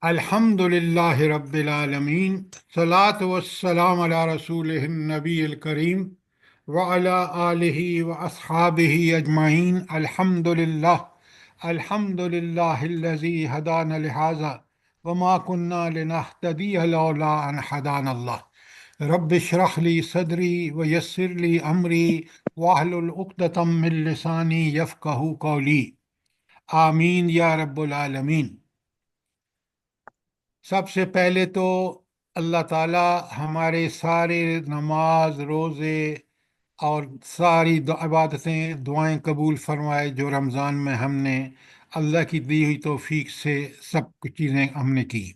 الحمد للہ رب العالمین، صلاۃ والسلام علی رسول النبی الکریم وعلی آلہ واصحابہ اجمعین۔ الحمد للہ الذی ہدانا لہذا وما كنا لنہتدی لولا ان ہدانا اللہ۔ رب اشرح لی صدری ویسر لی امری واحلل عقدۃ من لسانی یفقہوا قولی، آمین یا رب العالمین۔ سب سے پہلے تو اللہ تعالیٰ ہمارے سارے نماز، روزے اور ساری عبادتیں، دعائیں قبول فرمائے جو رمضان میں ہم نے اللہ کی دی ہوئی توفیق سے سب کچھ چیزیں ہم نے کی۔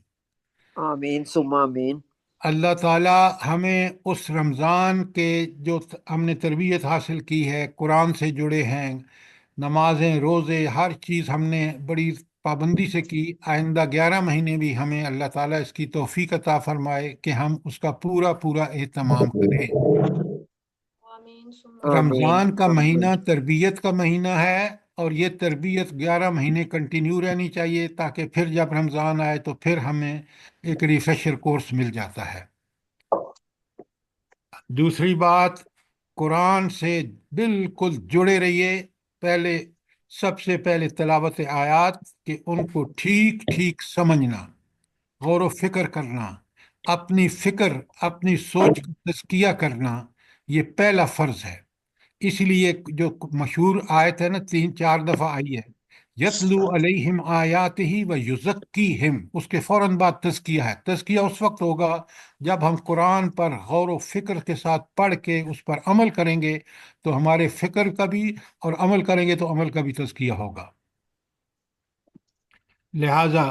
آمین ثم آمین۔ اللہ تعالیٰ ہمیں اس رمضان کے جو ہم نے تربیت حاصل کی ہے، قرآن سے جڑے ہیں، نمازیں، روزے، ہر چیز ہم نے بڑی پابندی سے کی۔ آئندہ 11 مہینے بھی ہمیں اللہ تعالیٰ اس کی توفیق عطا فرمائے کہ ہم اس کا پورا پورا اہتمام کریں۔ آمین ثم آمین رمضان کا مہینہ آمین۔ تربیت کا مہینہ ہے، اور یہ تربیت 11 مہینے کنٹینیو رہنی چاہیے، تاکہ پھر جب رمضان آئے تو پھر ہمیں ایک ریفریشر کورس مل جاتا ہے۔ دوسری بات، قرآن سے بالکل جڑے رہیے۔ سب سے پہلے تلاوت آیات کہ ان کو ٹھیک ٹھیک سمجھنا، غور و فکر کرنا، اپنی فکر، اپنی سوچ کا تزکیہ کرنا، یہ پہلا فرض ہے۔ اس لیے جو مشہور آیت ہے نا، 3-4 دفعہ آئی ہے، یتلو علیہم آیاتہ و یزکیہم، اس کے فوراً بعد تزکیہ ہے۔ تزکیہ اس وقت ہوگا جب ہم قرآن پر غور و فکر کے ساتھ پڑھ کے اس پر عمل کریں گے، تو ہمارے فکر کا بھی، اور عمل کریں گے تو عمل کا بھی تزکیہ ہوگا۔ لہذا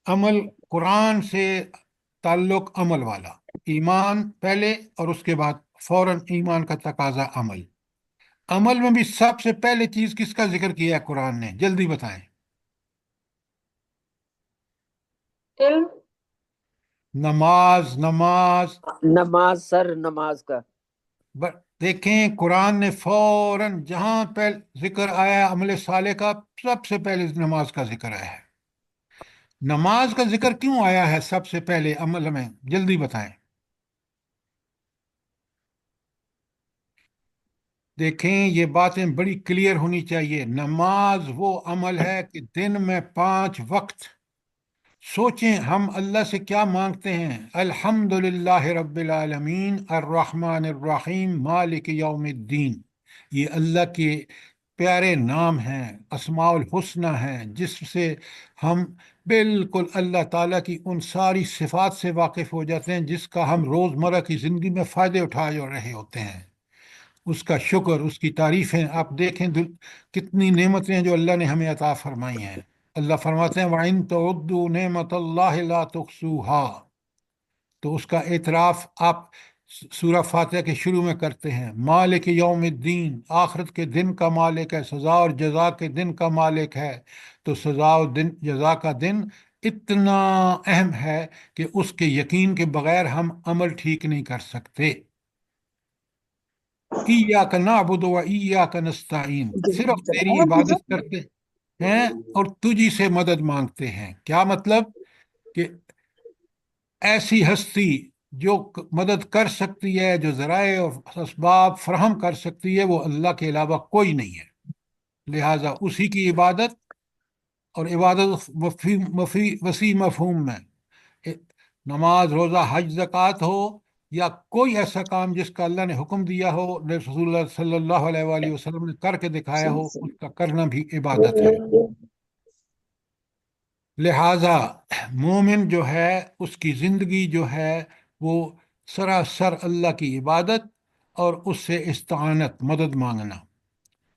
عمل، قرآن سے تعلق عمل والا، ایمان پہلے اور اس کے بعد فوراً ایمان کا تقاضا عمل۔ عمل میں بھی سب سے پہلے چیز کس کا ذکر کیا ہے قرآن نے؟ جلدی بتائیں۔ علم۔ نماز، نماز۔ نماز سر، نماز کا دیکھیں قرآن نے فوراً جہاں پہ ذکر آیا ہے عمل صالح کا، سب سے پہلے نماز کا ذکر آیا ہے۔ نماز کا ذکر کیوں آیا ہے سب سے پہلے عمل میں؟ جلدی بتائیں۔ دیکھیں یہ باتیں بڑی کلیئر ہونی چاہیے۔ نماز وہ عمل ہے کہ دن میں 5 وقت سوچیں ہم اللہ سے کیا مانگتے ہیں۔ الحمد للہ رب العالمین الرحمن الرحیم مالک یوم الدین، یہ اللہ کے پیارے نام ہیں، اسماء الحسنہ ہیں، جس سے ہم بالکل اللہ تعالیٰ کی ان ساری صفات سے واقف ہو جاتے ہیں جس کا ہم روزمرہ کی زندگی میں فائدے اٹھا رہے ہوتے ہیں۔ اس کا شکر، اس کی تعریفیں، آپ دیکھیں کتنی نعمتیں جو اللہ نے ہمیں عطا فرمائی ہیں۔ اللہ فرماتے ہیں وَإِن تَعُدُّوا نِعْمَتَ اللَّهِ لَا تُحْصُوهَا، تو اس کا اعتراف آپ سورہ فاتحہ کے شروع میں کرتے ہیں۔ مالک یوم الدین، آخرت کے دن کا مالک ہے، سزا اور جزا کے دن کا مالک ہے۔ تو سزا اور جزا کا دن اتنا اہم ہے کہ اس کے یقین کے بغیر ہم عمل ٹھیک نہیں کر سکتے۔ ایاک نعبد و ایاک نستعین، صرف تیری عبادت کرتے ہیں اور تجھی سے مدد مانگتے ہیں۔ کیا مطلب؟ کہ ایسی ہستی جو مدد کر سکتی ہے، جو ذرائع اور اسباب فراہم کر سکتی ہے، وہ اللہ کے علاوہ کوئی نہیں ہے۔ لہٰذا اسی کی عبادت، اور عبادت وسیع مفہوم میں نماز، روزہ، حج، زکوٰۃ ہو، یا کوئی ایسا کام جس کا اللہ نے حکم دیا ہو، رسول اللہ صلی اللہ علیہ وآلہ وسلم نے کر کے دکھایا ہو، اس کا کرنا بھی عبادت ہے۔ لہٰذا مومن جو ہے اس کی زندگی جو ہے وہ سراسر اللہ کی عبادت اور اس سے استعانت، مدد مانگنا۔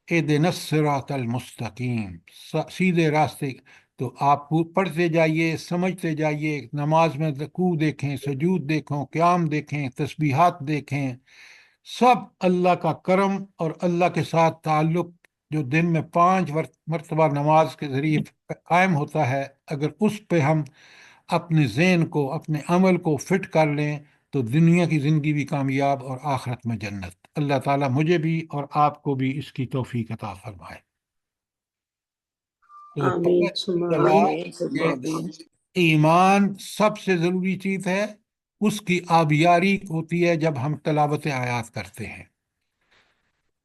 اہدنا الصراط المستقیم، سیدھے راستے۔ تو آپ پڑھتے جائیے، سمجھتے جائیے، نماز میں رکوع دیکھیں، سجود دیکھیں، قیام دیکھیں، تسبیحات دیکھیں، سب اللہ کا کرم اور اللہ کے ساتھ تعلق جو دن میں 5 مرتبہ نماز کے ذریعے قائم ہوتا ہے، اگر اس پہ ہم اپنے ذہن کو، اپنے عمل کو فٹ کر لیں تو دنیا کی زندگی بھی کامیاب اور آخرت میں جنت۔ اللہ تعالیٰ مجھے بھی اور آپ کو بھی اس کی توفیق عطا فرمائے۔ تو آمین پتہ ثم چلا آمین۔ آمین ثم کہ آمین۔ ایمان سب سے ضروری چیز ہے، اس کی آبیاری ہوتی ہے جب ہم تلاوت آیات کرتے ہیں۔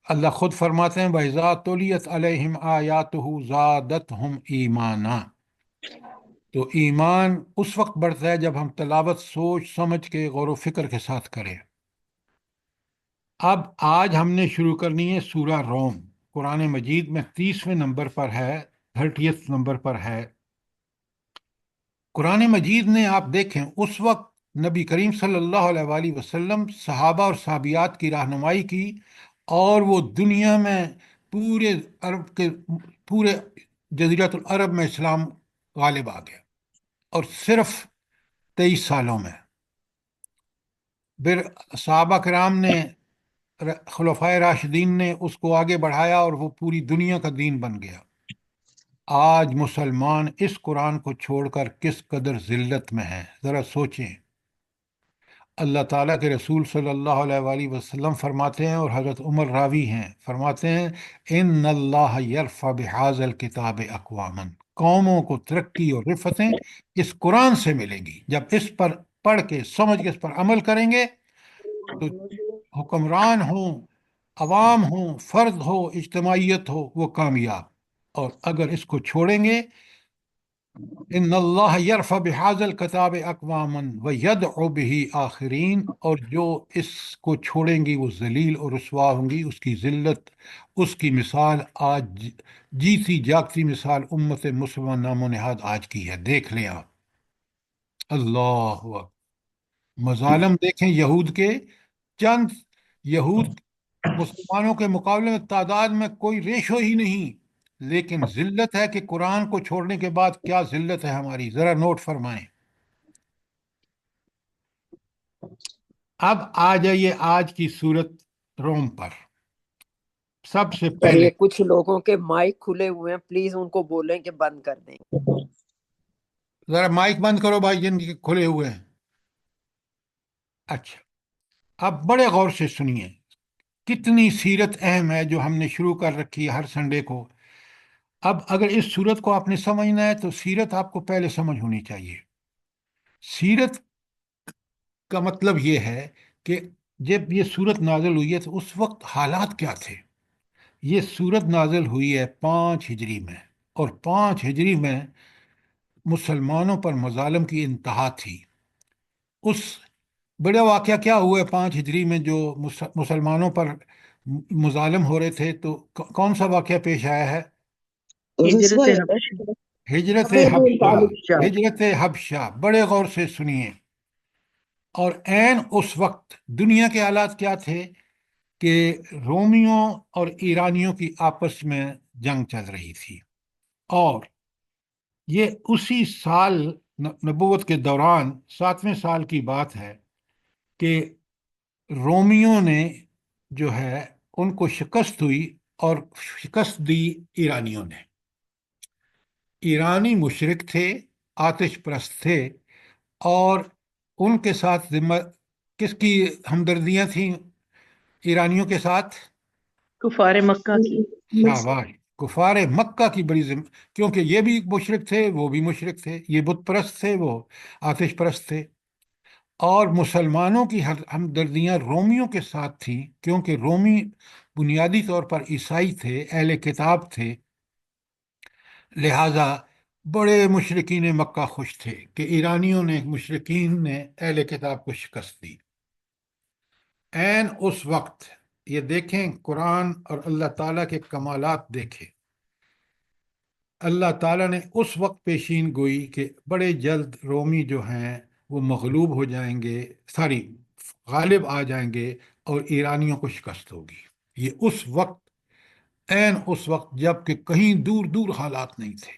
اللہ خود فرماتے ہیں وَإِذَا تُلِيَتْ عَلَيْهِمْ آيَاتُهُ زَادَتْهُمْ ایمانا، تو ایمان اس وقت بڑھتا ہے جب ہم تلاوت سوچ سمجھ کے غور و فکر کے ساتھ کریں۔ اب آج ہم نے شروع کرنی ہے سورہ روم، قرآن مجید میں 30ویں نمبر پر ہے، 30th نمبر پر ہے۔ قرآن مجید نے آپ دیکھیں اس وقت نبی کریم صلی اللہ علیہ وآلہ وسلم صحابہ اور صحابیات کی رہنمائی کی، اور وہ دنیا میں پورے عرب کے پورے جزیرۃ العرب میں اسلام غالب آ گیا، اور صرف 23 سالوں میں پھر صحابہ کرام نے، خلفائے راشدین نے اس کو آگے بڑھایا، اور وہ پوری دنیا کا دین بن گیا۔ آج مسلمان اس قرآن کو چھوڑ کر کس قدر ذلت میں ہیں، ذرا سوچیں۔ اللہ تعالیٰ کے رسول صلی اللہ علیہ وآلہ وسلم فرماتے ہیں، اور حضرت عمر راوی ہیں، فرماتے ہیں ان اللہ یرفع بہذا الکتاب اقواما، قوموں کو ترقی اور رفتیں اس قرآن سے ملیں گی جب اس پر پڑھ کے سمجھ کے اس پر عمل کریں گے، تو حکمران ہوں، عوام ہوں، فرد ہو، اجتماعیت ہو، وہ کامیاب۔ اور اگر اس کو چھوڑیں گے، ان اللہ یرفع بہذا الکتاب اقواما ویدع بہ آخرین، اور جو اس کو چھوڑیں گی وہ ذلیل اور رسوا ہوں گی۔ اس کی ذلت، اس کی مثال آج جیتی جاگتی مثال امت مسلمان نام و نہاد آج کی ہے، دیکھ لیں آپ۔ اللہ اکبر، مظالم دیکھیں یہود کے، چند یہود مسلمانوں کے مقابلے میں تعداد میں کوئی ریشو ہی نہیں، لیکن ذلت ہے کہ قرآن کو چھوڑنے کے بعد کیا ذلت ہے ہماری، ذرا نوٹ فرمائیں۔ اب آ جائیے آج کی سورت روم پر۔ سب سے سر پہلے یہ کچھ لوگوں کے مائک کھلے ہوئے ہیں، پلیز ان کو بولیں کہ بند کر دیں۔ ذرا مائک بند کرو بھائی جن کے کھلے ہوئے ہیں۔ اچھا، اب بڑے غور سے سنیے، کتنی سیرت اہم ہے جو ہم نے شروع کر رکھی ہے ہر سنڈے کو۔ اب اگر اس سورت کو آپ نے سمجھنا ہے تو سیرت آپ کو پہلے سمجھ ہونی چاہیے۔ سیرت کا مطلب یہ ہے کہ جب یہ سورت نازل ہوئی ہے تو اس وقت حالات کیا تھے۔ یہ سورت نازل ہوئی ہے 5 ہجری میں، اور 5 ہجری میں مسلمانوں پر مظالم کی انتہا تھی۔ اس بڑا واقعہ کیا ہوا ہے 5 ہجری میں جو مسلمانوں پر مظالم ہو رہے تھے، تو کون سا واقعہ پیش آیا ہے؟ ہجرت حبشہ۔ ہجرت حبشہ، ہجرت حبشہ، بڑے غور سے سنیے۔ اور عین اس وقت دنیا کے حالات کیا تھے کہ رومیوں اور ایرانیوں کی آپس میں جنگ چل رہی تھی، اور یہ اسی سال نبوت کے دوران 7ویں سال کی بات ہے کہ رومیوں نے جو ہے ان کو شکست ہوئی، اور شکست دی ایرانیوں نے۔ ایرانی مشرک تھے، آتش پرست تھے، اور ان کے ساتھ کس کی ہمدردیاں تھیں ایرانیوں کے ساتھ؟ کفار مکہ کی۔ شاباش، کفار مکہ کی بڑی کیونکہ یہ بھی مشرک تھے، وہ بھی مشرک تھے، یہ بت پرست تھے، وہ آتش پرست تھے۔ اور مسلمانوں کی ہمدردیاں رومیوں کے ساتھ تھیں، کیونکہ رومی بنیادی طور پر عیسائی تھے، اہل کتاب تھے، لہذا بڑے مشرکین مکہ خوش تھے کہ ایرانیوں نے، مشرکین نے اہل کتاب کو شکست دی۔ عین اس وقت یہ دیکھیں قرآن اور اللہ تعالیٰ کے کمالات دیکھیں۔ اللہ تعالیٰ نے اس وقت پیشین گوئی کہ بڑے جلد رومی جو ہیں وہ مغلوب ہو جائیں گے، غالب آ جائیں گے، اور ایرانیوں کو شکست ہوگی۔ یہ اس وقت، عین اس وقت جب کہ کہیں دور دور حالات نہیں تھے۔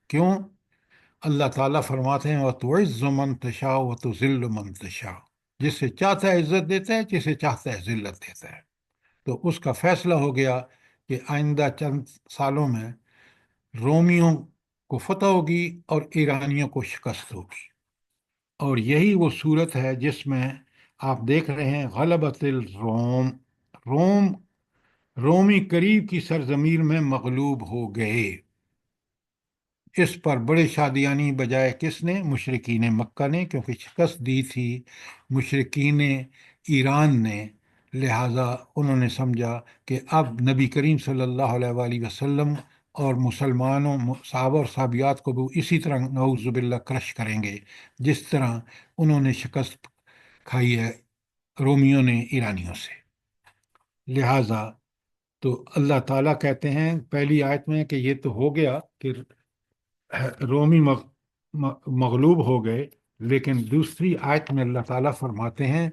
کیوں؟ اللہ تعالیٰ فرماتے ہیں وَتُعِزُّ مَن تَشَاءُ وَتُذِلُّ مَن تَشَاءُ، جسے چاہتا ہے عزت دیتا ہے، جسے چاہتا ہے ذلت دیتا ہے۔ تو اس کا فیصلہ ہو گیا کہ آئندہ چند سالوں میں رومیوں کو فتح ہوگی اور ایرانیوں کو شکست ہوگی۔ اور یہی وہ صورت ہے جس میں آپ دیکھ رہے ہیں غلبت الروم، رومی قریب کی سرزمین میں مغلوب ہو گئے۔ اس پر بڑے شادیانی بجائے کس نے؟ مشرکین مکہ نے، کیونکہ شکست دی تھی مشرکین ایران نے، لہٰذا انہوں نے سمجھا کہ اب نبی کریم صلی اللہ علیہ وآلہ وسلم اور مسلمانوں صحابہ اور صحابیات کو بھی اسی طرح نعوذ باللہ کرش کریں گے جس طرح انہوں نے شکست کھائی ہے رومیوں نے ایرانیوں سے۔ لہٰذا تو اللہ تعالیٰ کہتے ہیں پہلی آیت میں کہ یہ تو ہو گیا کہ رومی مغلوب ہو گئے، لیکن دوسری آیت میں اللہ تعالیٰ فرماتے ہیں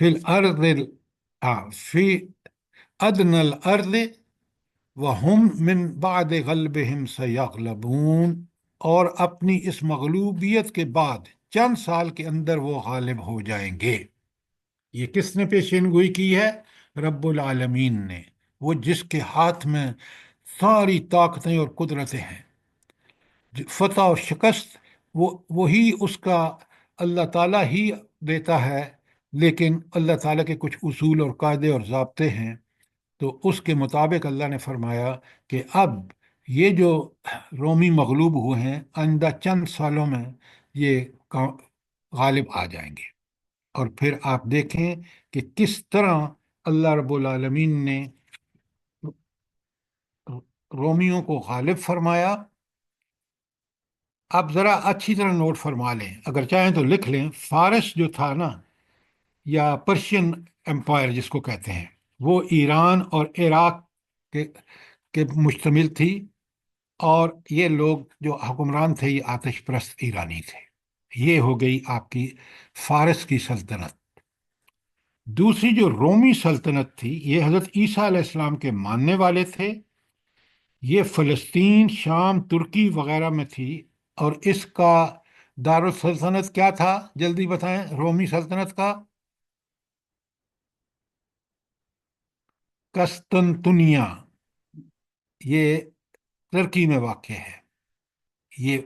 فی الارض فی ادنى الارض وهم من بعد غلبهم سيغلبون، اور اپنی اس مغلوبیت کے بعد چند سال کے اندر وہ غالب ہو جائیں گے۔ یہ کس نے پیشین گوئی کی ہے؟ رب العالمین نے، وہ جس کے ہاتھ میں ساری طاقتیں اور قدرتیں ہیں، فتح اور شکست وہی اس کا اللہ تعالیٰ ہی دیتا ہے، لیکن اللہ تعالیٰ کے کچھ اصول اور قاعدے اور ضابطے ہیں، تو اس کے مطابق اللہ نے فرمایا کہ اب یہ جو رومی مغلوب ہوئے ہیں آئندہ چند سالوں میں یہ غالب آ جائیں گے۔ اور پھر آپ دیکھیں کہ کس طرح اللہ رب العالمین نے رومیوں کو غالب فرمایا۔ آپ ذرا اچھی طرح نوٹ فرما لیں، اگر چاہیں تو لکھ لیں، فارس جو تھا نا، یا پرشین امپائر جس کو کہتے ہیں، وہ ایران اور عراق کے مشتمل تھی، اور یہ لوگ جو حکمران تھے یہ آتش پرست ایرانی تھے۔ یہ ہو گئی آپ کی فارس کی سلطنت۔ دوسری جو رومی سلطنت تھی یہ حضرت عیسیٰ علیہ السلام کے ماننے والے تھے، یہ فلسطین، شام، ترکی وغیرہ میں تھی، اور اس کا دارالسلطنت کیا تھا؟ جلدی بتائیں، رومی سلطنت کا قسطنطنیہ، یہ ترکی میں واقع ہے۔ یہ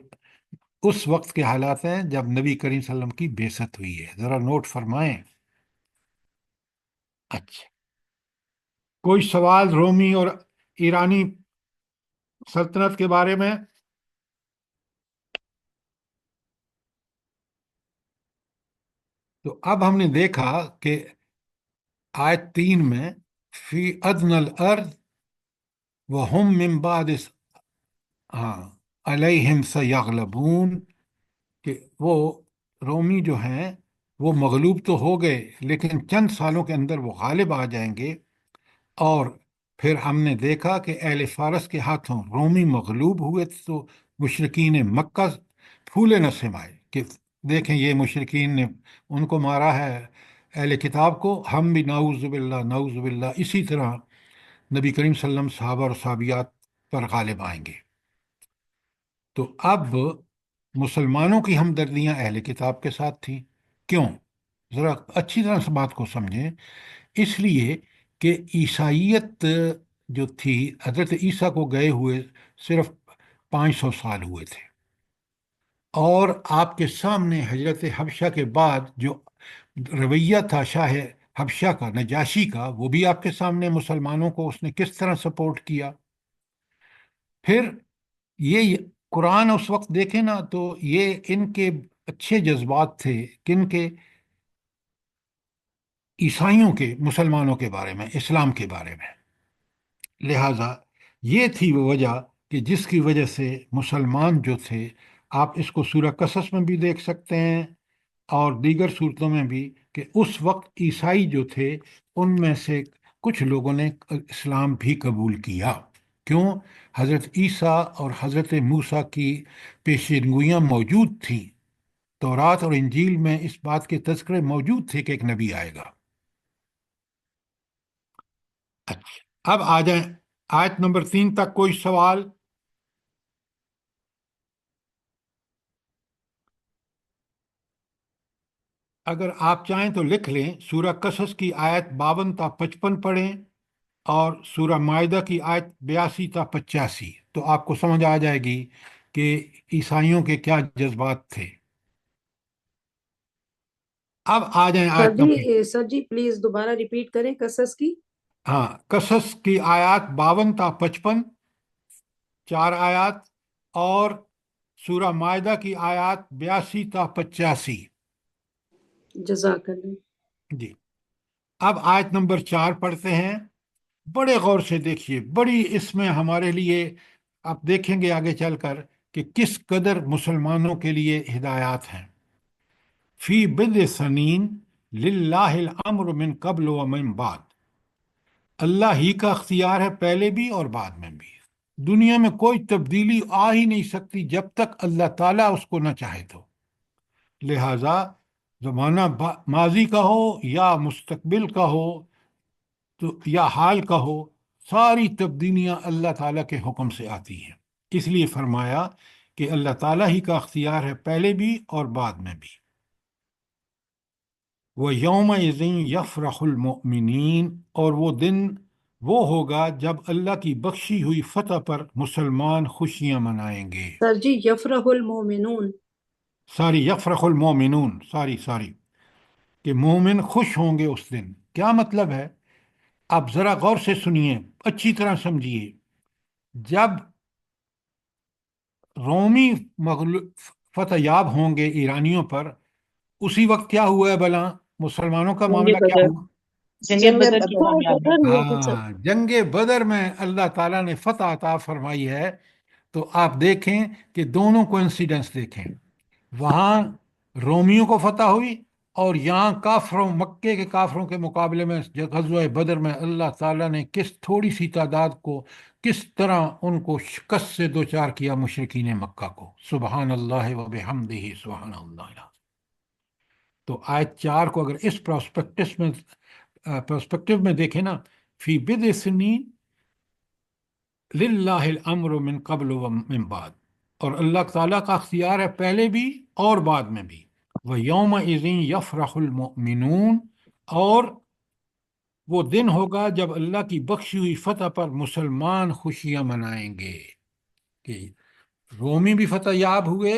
اس وقت کے حالات ہیں جب نبی کریم صلی اللہ علیہ وسلم کی بعثت ہوئی ہے، ذرا نوٹ فرمائیں۔ اچھا، کوئی سوال رومی اور ایرانی سلطنت کے بارے میں؟ تو اب ہم نے دیکھا کہ آیت 3 میں فی ادنى الارض وهم من بعد علیہم سیغلبون، کہ وہ رومی جو ہیں وہ مغلوب تو ہو گئے لیکن چند سالوں کے اندر وہ غالب آ جائیں گے۔ اور پھر ہم نے دیکھا کہ اہل فارس کے ہاتھوں رومی مغلوب ہوئے تو مشرکین مکہ پھولے نہ سمائے کہ دیکھیں یہ مشرکین نے ان کو مارا ہے اہل کتاب کو، ہم بھی نعوذ باللہ نعوذ باللہ اسی طرح نبی کریم صلی اللہ علیہ وسلم صحابہ اور صحابیات پر غالب آئیں گے۔ تو اب مسلمانوں کی ہمدردیاں اہل کتاب کے ساتھ تھیں، کیوں؟ ذرا اچھی طرح سے بات کو سمجھیں، اس لیے کہ عیسائیت جو تھی حضرت عیسیٰ کو گئے ہوئے صرف 500 سال ہوئے تھے، اور آپ کے سامنے حضرت حبشہ کے بعد جو رویہ تھا شاہ حبشہ کا، نجاشی کا، وہ بھی آپ کے سامنے مسلمانوں کو اس نے کس طرح سپورٹ کیا۔ پھر یہ قرآن اس وقت دیکھیں نا تو یہ ان کے اچھے جذبات تھے، کن کے؟ عیسائیوں کے، مسلمانوں کے بارے میں، اسلام کے بارے میں۔ لہٰذا یہ تھی وہ وجہ کہ جس کی وجہ سے مسلمان جو تھے، آپ اس کو سورہ قصص میں بھی دیکھ سکتے ہیں اور دیگر صورتوں میں بھی، کہ اس وقت عیسائی جو تھے ان میں سے کچھ لوگوں نے اسلام بھی قبول کیا۔ کیوں؟ حضرت عیسیٰ اور حضرت موسیٰ کی پیشینگوئیاں موجود تھیں، تورات اور انجیل میں اس بات کے تذکرے موجود تھے کہ ایک نبی آئے گا۔ اچھا، اب آ جائیں آیت نمبر 3 تک، کوئی سوال؟ اگر آپ چاہیں تو لکھ لیں، سورہ قصص کی آیت 52 تا 55 پڑھیں، اور سورہ مائدہ کی آیت 82 تا 85، تو آپ کو سمجھ آ جائے گی کہ عیسائیوں کے کیا جذبات تھے۔ اب آ جائیں آیت نمبر، سر جی پلیز دوبارہ ریپیٹ کریں قصص کی۔ ہاں، قصص کی آیات 52 تا 55، 4 آیات، اور سورہ مائدہ کی آیات 82 تا 85۔ جزاک اللہ۔ جی، اب آیت نمبر 4 پڑھتے ہیں۔ بڑے غور سے دیکھیے، بڑی اس میں ہمارے لیے، آپ دیکھیں گے آگے چل کر کہ کس قدر مسلمانوں کے لیے ہدایات ہیں۔ فی بضع سنین للہ الامر من قبل و من بعد، اللہ ہی کا اختیار ہے پہلے بھی اور بعد میں بھی۔ دنیا میں کوئی تبدیلی آ ہی نہیں سکتی جب تک اللہ تعالیٰ اس کو نہ چاہے تو۔ لہذا زمانہ ماضی کا ہو یا مستقبل کا ہو تو یا حال کا ہو، ساری تبدیلیاں اللہ تعالیٰ کے حکم سے آتی ہیں۔ اس لیے فرمایا کہ اللہ تعالیٰ ہی کا اختیار ہے پہلے بھی اور بعد میں بھی۔ وہ یوم یفرح المؤمنین، اور وہ دن وہ ہوگا جب اللہ کی بخشی ہوئی فتح پر مسلمان خوشیاں منائیں گے۔ سر جی یفرح المومنون۔ ساری یفرح المومنون، ساری کہ مومن خوش ہوں گے اس دن۔ کیا مطلب ہے؟ آپ ذرا غور سے سنیے، اچھی طرح سمجھیے۔ جب رومی فتح یاب ہوں گے ایرانیوں پر، اسی وقت کیا ہوا ہے بھلا؟ مسلمانوں کا جنگ معاملہ کیا بدر، ہوا؟ جنگ بدر کی کامیابی۔ بدر میں ہے سر۔ ہاں، جنگ بدر میں اللہ تعالیٰ نے فتح عطا فرمائی ہے۔ تو آپ دیکھیں کہ دونوں کو انسیڈنس دیکھیں، وہاں رومیوں کو فتح ہوئی، اور یہاں کافروں، مکے کے کافروں کے مقابلے میں غزوہ بدر میں اللہ تعالیٰ نے کس تھوڑی سی تعداد کو کس طرح ان کو شکست سے دوچار کیا، مشرکین مکہ کو۔ سبحان اللہ و بحمدہ، سبحان اللہ۔ تو آیت 4 کو اگر اس پرسپیکٹو میں دیکھیں نا، فی بضع سنین للہ الامر من قبل و من بعد، اور اللہ تعالیٰ کا اختیار ہے پہلے بھی اور بعد میں بھی۔ وہ یوم یفرح المؤمنون، اور وہ دن ہوگا جب اللہ کی بخشی ہوئی فتح پر مسلمان خوشیاں منائیں گے، کہ رومی بھی فتح یاب ہوئے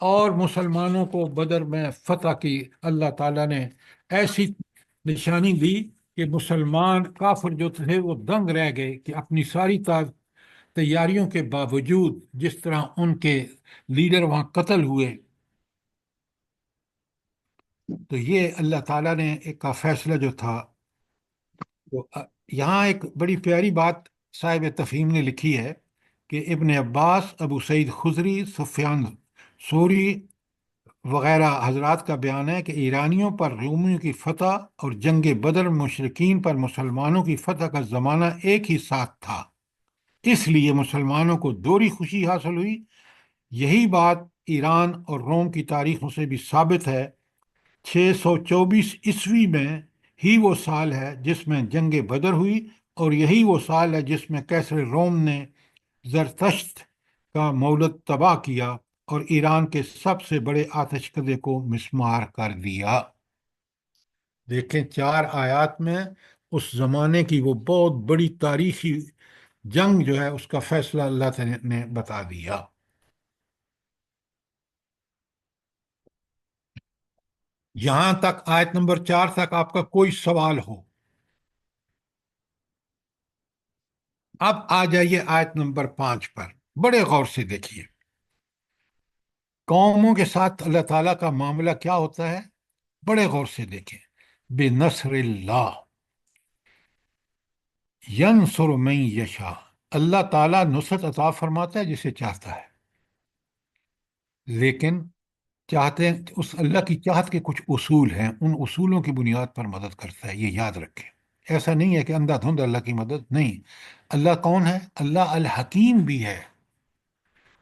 اور مسلمانوں کو بدر میں فتح کی اللہ تعالیٰ نے ایسی نشانی دی کہ مسلمان کافر جو تھے وہ دنگ رہ گئے کہ اپنی ساری تیاریوں کے باوجود جس طرح ان کے لیڈر وہاں قتل ہوئے۔ تو یہ اللہ تعالیٰ نے ایک کا فیصلہ جو تھا، تو یہاں ایک بڑی پیاری بات صاحب تفہیم نے لکھی ہے کہ ابن عباس، ابو سعید خضری، سفیان ثوری وغیرہ حضرات کا بیان ہے کہ ایرانیوں پر رومیوں کی فتح اور جنگ بدر مشرکین پر مسلمانوں کی فتح کا زمانہ ایک ہی ساتھ تھا، اس لیے مسلمانوں کو دوہری خوشی حاصل ہوئی۔ یہی بات ایران اور روم کی تاریخوں سے بھی ثابت ہے۔ 624 عیسوی میں ہی وہ سال ہے جس میں جنگ بدر ہوئی، اور یہی وہ سال ہے جس میں کیسر روم نے زرتشت کا مولد تباہ کیا اور ایران کے سب سے بڑے آتش کدے کو مسمار کر دیا۔ دیکھیں 4 آیات میں اس زمانے کی وہ بہت بڑی تاریخی جنگ جو ہے اس کا فیصلہ اللہ تعالی نے بتا دیا۔ یہاں تک آیت نمبر 4 تک آپ کا کوئی سوال ہو؟ اب آ جائیے آیت نمبر 5 پر، بڑے غور سے دیکھیے۔ قوموں کے ساتھ اللہ تعالیٰ کا معاملہ کیا ہوتا ہے، بڑے غور سے دیکھیں۔ بے نصر اللہ ینصر من یشاء، اللہ تعالیٰ نصرت عطا فرماتا ہے جسے چاہتا ہے، لیکن چاہتے ہیں اس اللہ کی چاہت کے کچھ اصول ہیں، ان اصولوں کی بنیاد پر مدد کرتا ہے، یہ یاد رکھیں۔ ایسا نہیں ہے کہ اندھا دھند اللہ کی مدد نہیں۔ اللہ کون ہے؟ اللہ الحکیم بھی ہے۔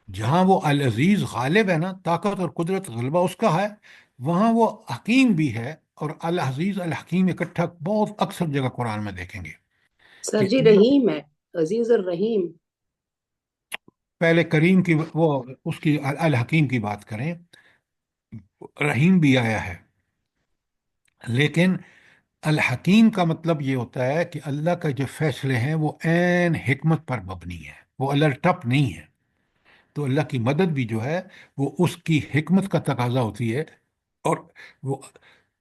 جہاں وہ العزیز غالب ہے نا، طاقت اور قدرت غلبہ اس کا ہے، وہاں وہ حکیم بھی ہے۔ اور العزیز الحکیم اکٹھا بہت اکثر جگہ قرآن میں دیکھیں گے سر کہ جی رحیم ہے، عزیز الرحیم۔ پہلے کریم کی وہ اس کی الحکیم کی بات کریں، رحیم بھی آیا ہے، لیکن الحکیم کا مطلب یہ ہوتا ہے کہ اللہ کا جو فیصلے ہیں وہ عین حکمت پر مبنی ہے، وہ الٹ ٹپ نہیں ہے۔ تو اللہ کی مدد بھی جو ہے وہ اس کی حکمت کا تقاضا ہوتی ہے، اور وہ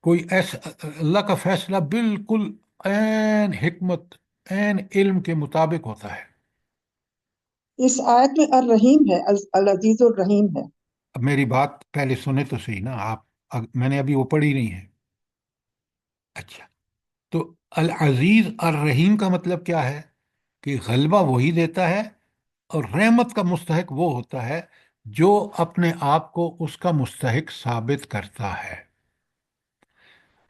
کوئی ایسا اللہ کا فیصلہ بالکل عین حکمت، عین علم کے مطابق ہوتا ہے۔ اس آیت میں الرحیم ہے، العزیز الرحیم ہے۔ اب میری بات پہلے سنے تو صحیح نا آپ، میں نے ابھی وہ پڑھی نہیں ہے۔ اچھا، تو العزیز الرحیم کا مطلب کیا ہے؟ کہ غلبہ وہی دیتا ہے اور رحمت کا مستحق وہ ہوتا ہے جو اپنے آپ کو اس کا مستحق ثابت کرتا ہے۔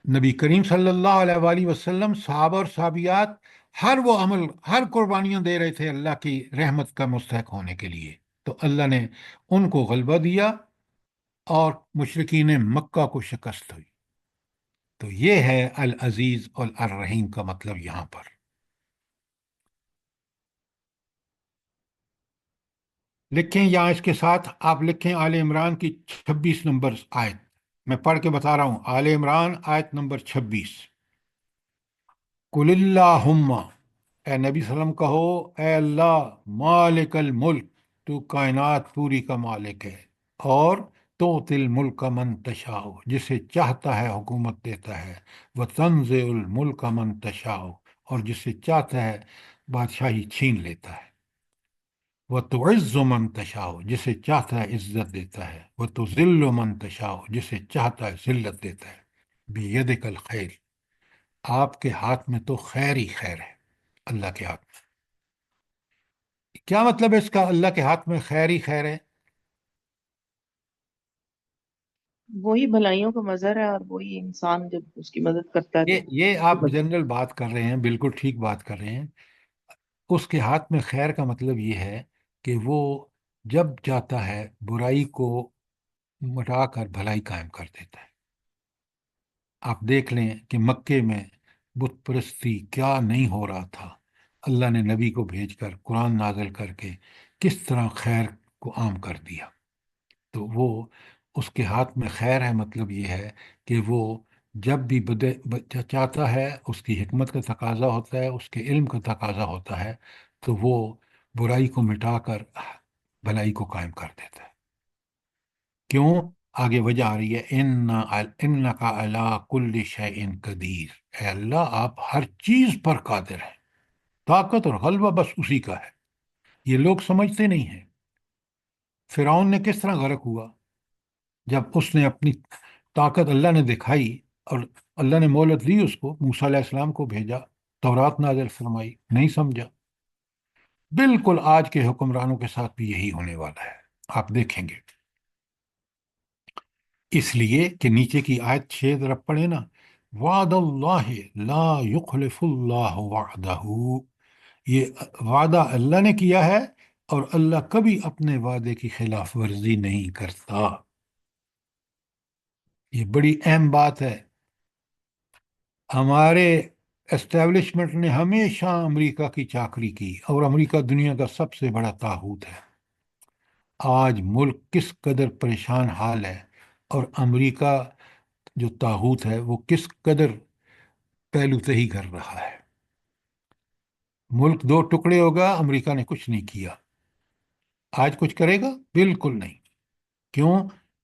نبی کریم صلی اللہ علیہ وآلہ وسلم، صحابہ اور صحابیات، ہر وہ عمل، ہر قربانیاں دے رہے تھے اللہ کی رحمت کا مستحق ہونے کے لیے، تو اللہ نے ان کو غلبہ دیا اور مشرکین مکہ کو شکست ہوئی۔ تو یہ ہے العزیز اور الرحیم کا مطلب یہاں پر۔ لکھیں یہاں اس کے ساتھ آپ لکھیں آل عمران کی 26 نمبر آیت، میں پڑھ کے بتا رہا ہوں، آل عمران آیت نمبر 26۔ قل اللہم، اے نبی صلی اللہ علیہ وسلم کہو، اے اللہ مالک الملک، تو کائنات پوری کا مالک ہے، اور تؤتی الملک من تشاء، جسے چاہتا ہے حکومت دیتا ہے، وتنزع الملک من تشاء، اور جسے چاہتا ہے بادشاہی چھین لیتا ہے، وتعز من تشاء، جسے چاہتا ہے عزت دیتا ہے، وتذل من تشاء، جسے چاہتا ہے ذلت دیتا ہے، بیدک الخیر، آپ کے ہاتھ میں تو خیر ہی خیر ہے، اللہ کے ہاتھ میں۔ کیا مطلب ہے اس کا، اللہ کے ہاتھ میں خیر ہی خیر ہے؟ وہی بھلائیوں کا مظہر ہے، اور وہی انسان جب اس کی مدد کرتا ہے تو یہ آپ جنرل بات کر رہے ہیں، بالکل ٹھیک بات کر رہے ہیں۔ اس کے ہاتھ میں خیر کا مطلب یہ ہے کہ وہ جب چاہتا ہے برائی کو مٹا کر بھلائی قائم کر دیتا ہے۔ آپ دیکھ لیں کہ مکے میں بت پرستی کیا نہیں ہو رہا تھا، اللہ نے نبی کو بھیج کر قرآن نازل کر کے کس طرح خیر کو عام کر دیا۔ تو وہ اس کے ہاتھ میں خیر ہے، مطلب یہ ہے کہ وہ جب بھی چاہتا ہے، اس کی حکمت کا تقاضا ہوتا ہے، اس کے علم کا تقاضا ہوتا ہے، تو وہ برائی کو مٹا کر بھلائی کو قائم کر دیتا ہے۔ کیوں؟ آگے وجہ آ رہی ہے، انکا علی کل شیء قدیر، اے اللہ آپ ہر چیز پر قادر ہیں، طاقت اور غلبہ بس اسی کا ہے۔ یہ لوگ سمجھتے نہیں ہیں۔ فرعون نے کس طرح غرق ہوا؟ جب اس نے اپنی طاقت اللہ نے دکھائی، اور اللہ نے مہلت دی اس کو، موسیٰ علیہ السلام کو بھیجا، تورات نازل فرمائی، نہیں سمجھا۔ بالکل آج کے حکمرانوں کے ساتھ بھی یہی ہونے والا ہے، آپ دیکھیں گے۔ اس لیے کہ نیچے کی آیت 6 طرف پڑھے نا، وعد اللہ لا یخلف اللہ وعدہ، یہ وعدہ اللہ نے کیا ہے اور اللہ کبھی اپنے وعدے کی خلاف ورزی نہیں کرتا۔ یہ بڑی اہم بات ہے۔ ہمارے اسٹیبلشمنٹ نے ہمیشہ امریکہ کی چاکری کی، اور امریکہ دنیا کا سب سے بڑا طاغوت ہے۔ آج ملک کس قدر پریشان حال ہے، اور امریکہ جو طاغوت ہے وہ کس قدر پہلو تہی کر رہا ہے۔ ملک دو ٹکڑے ہوگا، امریکہ نے کچھ نہیں کیا۔ آج کچھ کرے گا؟ بالکل نہیں۔ کیوں؟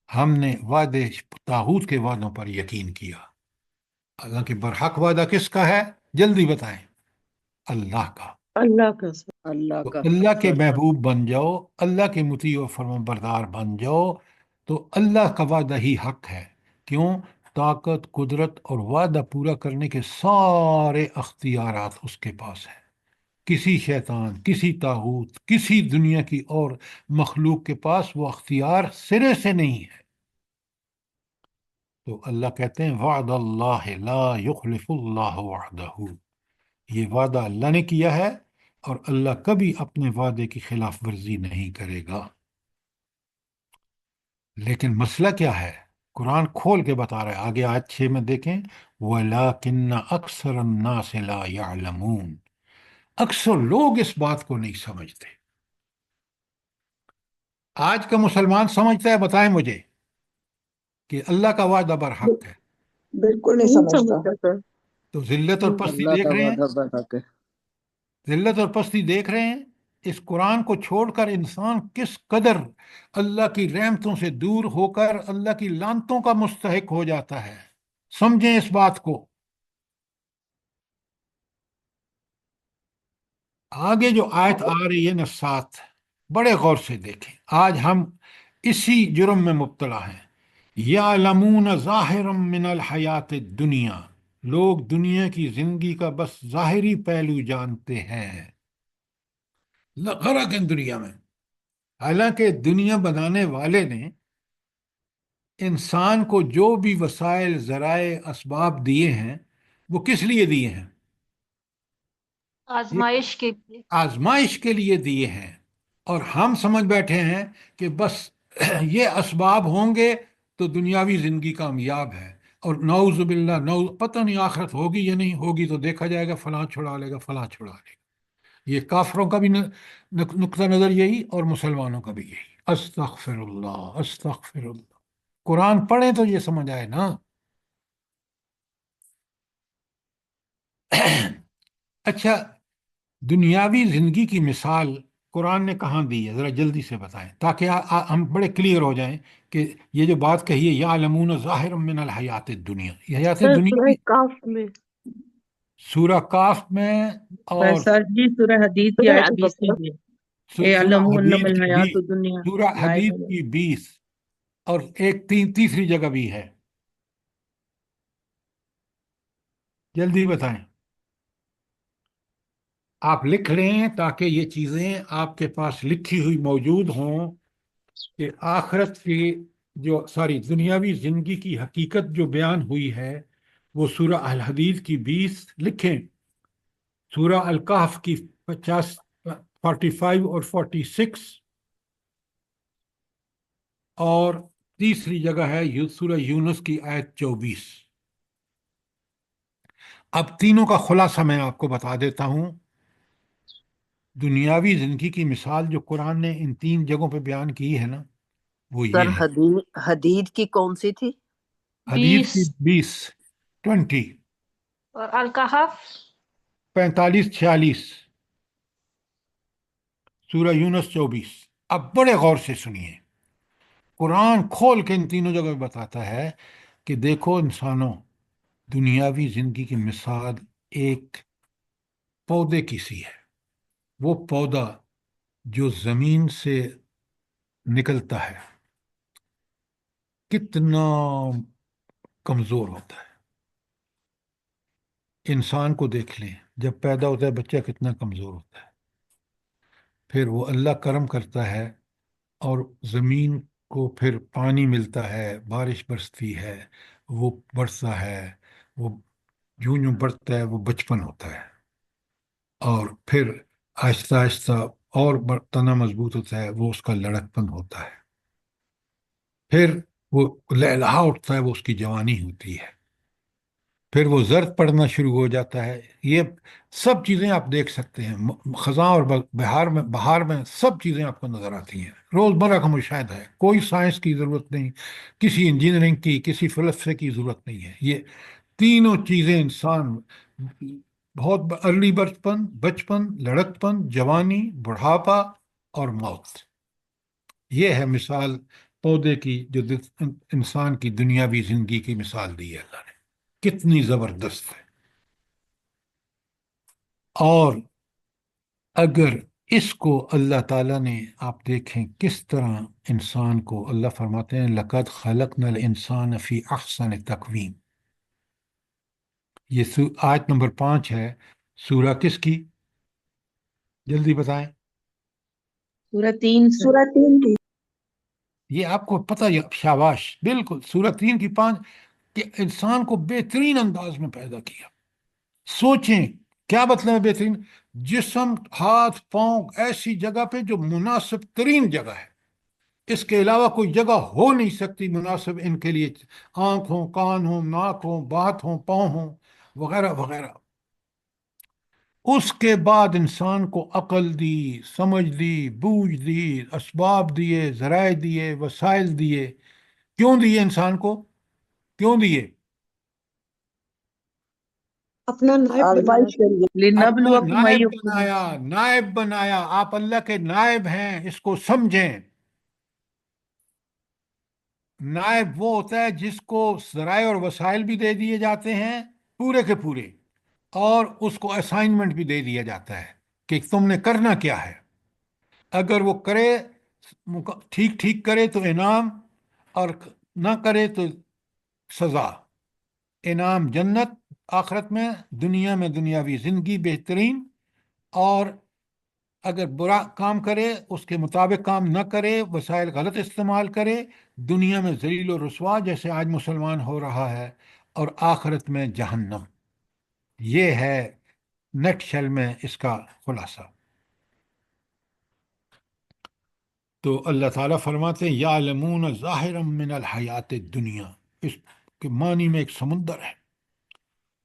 ہم نے وعدے، طاغوت کے وعدوں پر یقین کیا۔ اللہ کے برحق وعدہ کس کا ہے؟ جلدی بتائیں۔ اللہ کا۔ اللہ کا اللہ تو کا اللہ کے محبوب بن جاؤ، اللہ کے مطیع و فرمان بردار بن جاؤ، تو اللہ کا وعدہ ہی حق ہے۔ کیوں؟ طاقت، قدرت اور وعدہ پورا کرنے کے سارے اختیارات اس کے پاس ہیں۔ کسی شیطان، کسی طاغوت، کسی دنیا کی اور مخلوق کے پاس وہ اختیار سرے سے نہیں ہے۔ تو اللہ کہتے ہیں وعد اللہ لا یخلف اللہ وعدہ، یہ وعدہ اللہ نے کیا ہے اور اللہ کبھی اپنے وعدے کی خلاف ورزی نہیں کرے گا۔ لیکن مسئلہ کیا ہے؟ قرآن کھول کے بتا رہا ہے، آگے آیت 6 میں دیکھیں، وَلَٰكِنَّ أَكْثَرَ النَّاسِ لَا يَعْلَمُونَ، اکثر لوگ اس بات کو نہیں سمجھتے۔ آج کا مسلمان سمجھتا ہے؟ بتائیں مجھے کہ اللہ کا وعدہ برحق ہے، بالکل نہیں نہیں سمجھتا۔ سمجھتا سر۔ تو ذلت اور پستی اللہ دیکھ کا رہے ہیں، وعدہ برحق ہے۔ ذلت اور پستی دیکھ رہے ہیں۔ اس قرآن کو چھوڑ کر انسان کس قدر اللہ کی رحمتوں سے دور ہو کر اللہ کی لعنتوں کا مستحق ہو جاتا ہے۔ سمجھیں اس بات کو۔ آگے جو آیت آ رہی ہے نا 7، بڑے غور سے دیکھیں، آج ہم اسی جرم میں مبتلا ہیں۔ یعلمون ظاہرا من الحیات الدنیا، لوگ دنیا کی زندگی کا بس ظاہری پہلو جانتے ہیں، غرق ہیں دنیا میں، حالانکہ دنیا بنانے والے نے انسان کو جو بھی وسائل، ذرائع، اسباب دیے ہیں وہ کس لیے دیے ہیں؟ یہ آزمائش کے لیے۔ آزمائش کے لیے دیے ہیں، اور ہم سمجھ بیٹھے ہیں کہ بس یہ اسباب ہوں گے تو دنیاوی زندگی کامیاب ہے، اور نعوذ باللہ، پتہ نہیں آخرت ہوگی یا نہیں ہوگی، تو دیکھا جائے گا فلاں چھڑا لے گا، فلاں چھڑا لے گا۔ یہ کافروں کا بھی نقطہ نظر یہی، اور مسلمانوں کا بھی یہی۔ استغفر اللہ، استغفر اللہ۔ قرآن پڑھیں تو یہ سمجھ آئے نا۔ اچھا، دنیاوی زندگی کی مثال قرآن نے کہاں دی ہے؟ ذرا جلدی سے بتائیں تاکہ ہم بڑے کلیئر ہو جائیں کہ یہ جو بات کہی ہے یعلمون ظاہر من الحیات الدنیا، یہ حیات سر دنیا سورہ کی کاف میں، سورہ کاف میں، اور سر جی سورہ حدید کی سورہ آیت 20 میں البقرہ، بھی ہے، اے سورہ علم انم حدید کی بھی، الحیات الدنیا سورہ لائب حدید کی 20، اور ایک تیسری جگہ بھی ہے، جلدی بتائیں۔ آپ لکھ لیں تاکہ یہ چیزیں آپ کے پاس لکھی ہوئی موجود ہوں، کہ آخرت کی جو دنیاوی زندگی کی حقیقت جو بیان ہوئی ہے وہ سورہ الحدید کی 20 لکھیں، سورہ الکہف کی 45 اور 46، اور تیسری جگہ ہے سورہ یونس کی آیت 24۔ اب تینوں کا خلاصہ میں آپ کو بتا دیتا ہوں۔ دنیاوی زندگی کی مثال جو قرآن نے ان 3 جگہوں پہ بیان کی ہے نا، وہ سر یہ ہے۔ حدید کی کون سی تھی؟ حدید 20 کی 20، 20، اور الکہف 45، 46، سورہ یونس 24۔ اب بڑے غور سے سنیے، قرآن کھول کے ان تینوں جگہ بتاتا ہے کہ دیکھو انسانوں، دنیاوی زندگی کی مثال ایک پودے کی سی ہے۔ وہ پودا جو زمین سے نکلتا ہے کتنا کمزور ہوتا ہے۔ انسان کو دیکھ لیں، جب پیدا ہوتا ہے بچہ کتنا کمزور ہوتا ہے، پھر وہ اللہ کرم کرتا ہے اور زمین کو پھر پانی ملتا ہے، بارش برستی ہے، وہ بڑھتا ہے، وہ جوں جوں بڑھتا ہے وہ بچپن ہوتا ہے، اور پھر آہستہ آہستہ اور تنا مضبوط ہوتا ہے، وہ اس کا لڑکپن ہوتا ہے، پھر وہ لہلہا اٹھتا ہے، وہ اس کی جوانی ہوتی ہے، پھر وہ زرد پڑنا شروع ہو جاتا ہے۔ یہ سب چیزیں آپ دیکھ سکتے ہیں، خزاں اور بہار میں سب چیزیں آپ کو نظر آتی ہیں، روزمرہ کا مشاہدہ ہے، کوئی سائنس کی ضرورت نہیں، کسی انجینئرنگ کی، کسی فلسفے کی ضرورت نہیں ہے۔ یہ تینوں چیزیں انسان، بہت ارلی بچپن، لڑکپن، جوانی، بڑھاپا اور موت، یہ ہے مثال پودے کی جو انسان کی دنیاوی زندگی کی مثال دی ہے اللہ نے، کتنی زبردست ہے۔ اور اگر اس کو اللہ تعالیٰ نے، آپ دیکھیں کس طرح انسان کو اللہ فرماتے ہیں لَقَدْ خَلَقْنَا الْإِنسَانَ فِي أَحْسَنِ تَقْوِيمٍ، یہ آیت نمبر 5 ہے، سورہ کس کی؟ جلدی بتائیں۔ سورہ 3 سے۔ سورہ 3 کی۔ یہ آپ کو پتہ، یہ شاباش، بالکل سورہ 3 کی 5، کہ انسان کو بہترین انداز میں پیدا کیا۔ سوچیں کیا مطلب ہے بہترین؟ جسم، ہاتھ پاؤں ایسی جگہ پہ جو مناسب ترین جگہ ہے، اس کے علاوہ کوئی جگہ ہو نہیں سکتی مناسب ان کے لیے، آنکھ ہوں، کان ہوں، ناک ہوں، بات ہوں، پاؤں ہوں، وغیرہ وغیرہ۔ اس کے بعد انسان کو عقل دی، سمجھ دی، بوجھ دی، اسباب دیے، ذرائع دیے، وسائل دیے۔ کیوں دیے انسان کو؟ کیوں دیے؟ اپنا نائب بنایا آزمائش کے لیے۔ اپنا لِنَبْلُوَكُمْ نائب أَيُّكُمْ، بنایا، نائب بنایا، آپ اللہ کے نائب ہیں، اس کو سمجھیں۔ نائب وہ ہوتا ہے جس کو ذرائع اور وسائل بھی دے دیے جاتے ہیں پورے کے پورے، اور اس کو اسائنمنٹ بھی دے دیا جاتا ہے کہ تم نے کرنا کیا ہے۔ اگر وہ کرے ٹھیک ٹھیک کرے تو انعام، اور نہ کرے تو سزا۔ انعام جنت آخرت میں، دنیا میں دنیاوی زندگی بہترین، اور اگر برا کام کرے، اس کے مطابق کام نہ کرے، وسائل غلط استعمال کرے، دنیا میں ذلیل و رسوا جیسے آج مسلمان ہو رہا ہے، اور آخرت میں جہنم۔ یہ ہے نٹ شل میں اس کا خلاصہ۔ تو اللہ تعالیٰ فرماتے ہیں یعلمون ظاہرا من الحیات الدنیا، اس کے معنی میں ایک سمندر ہے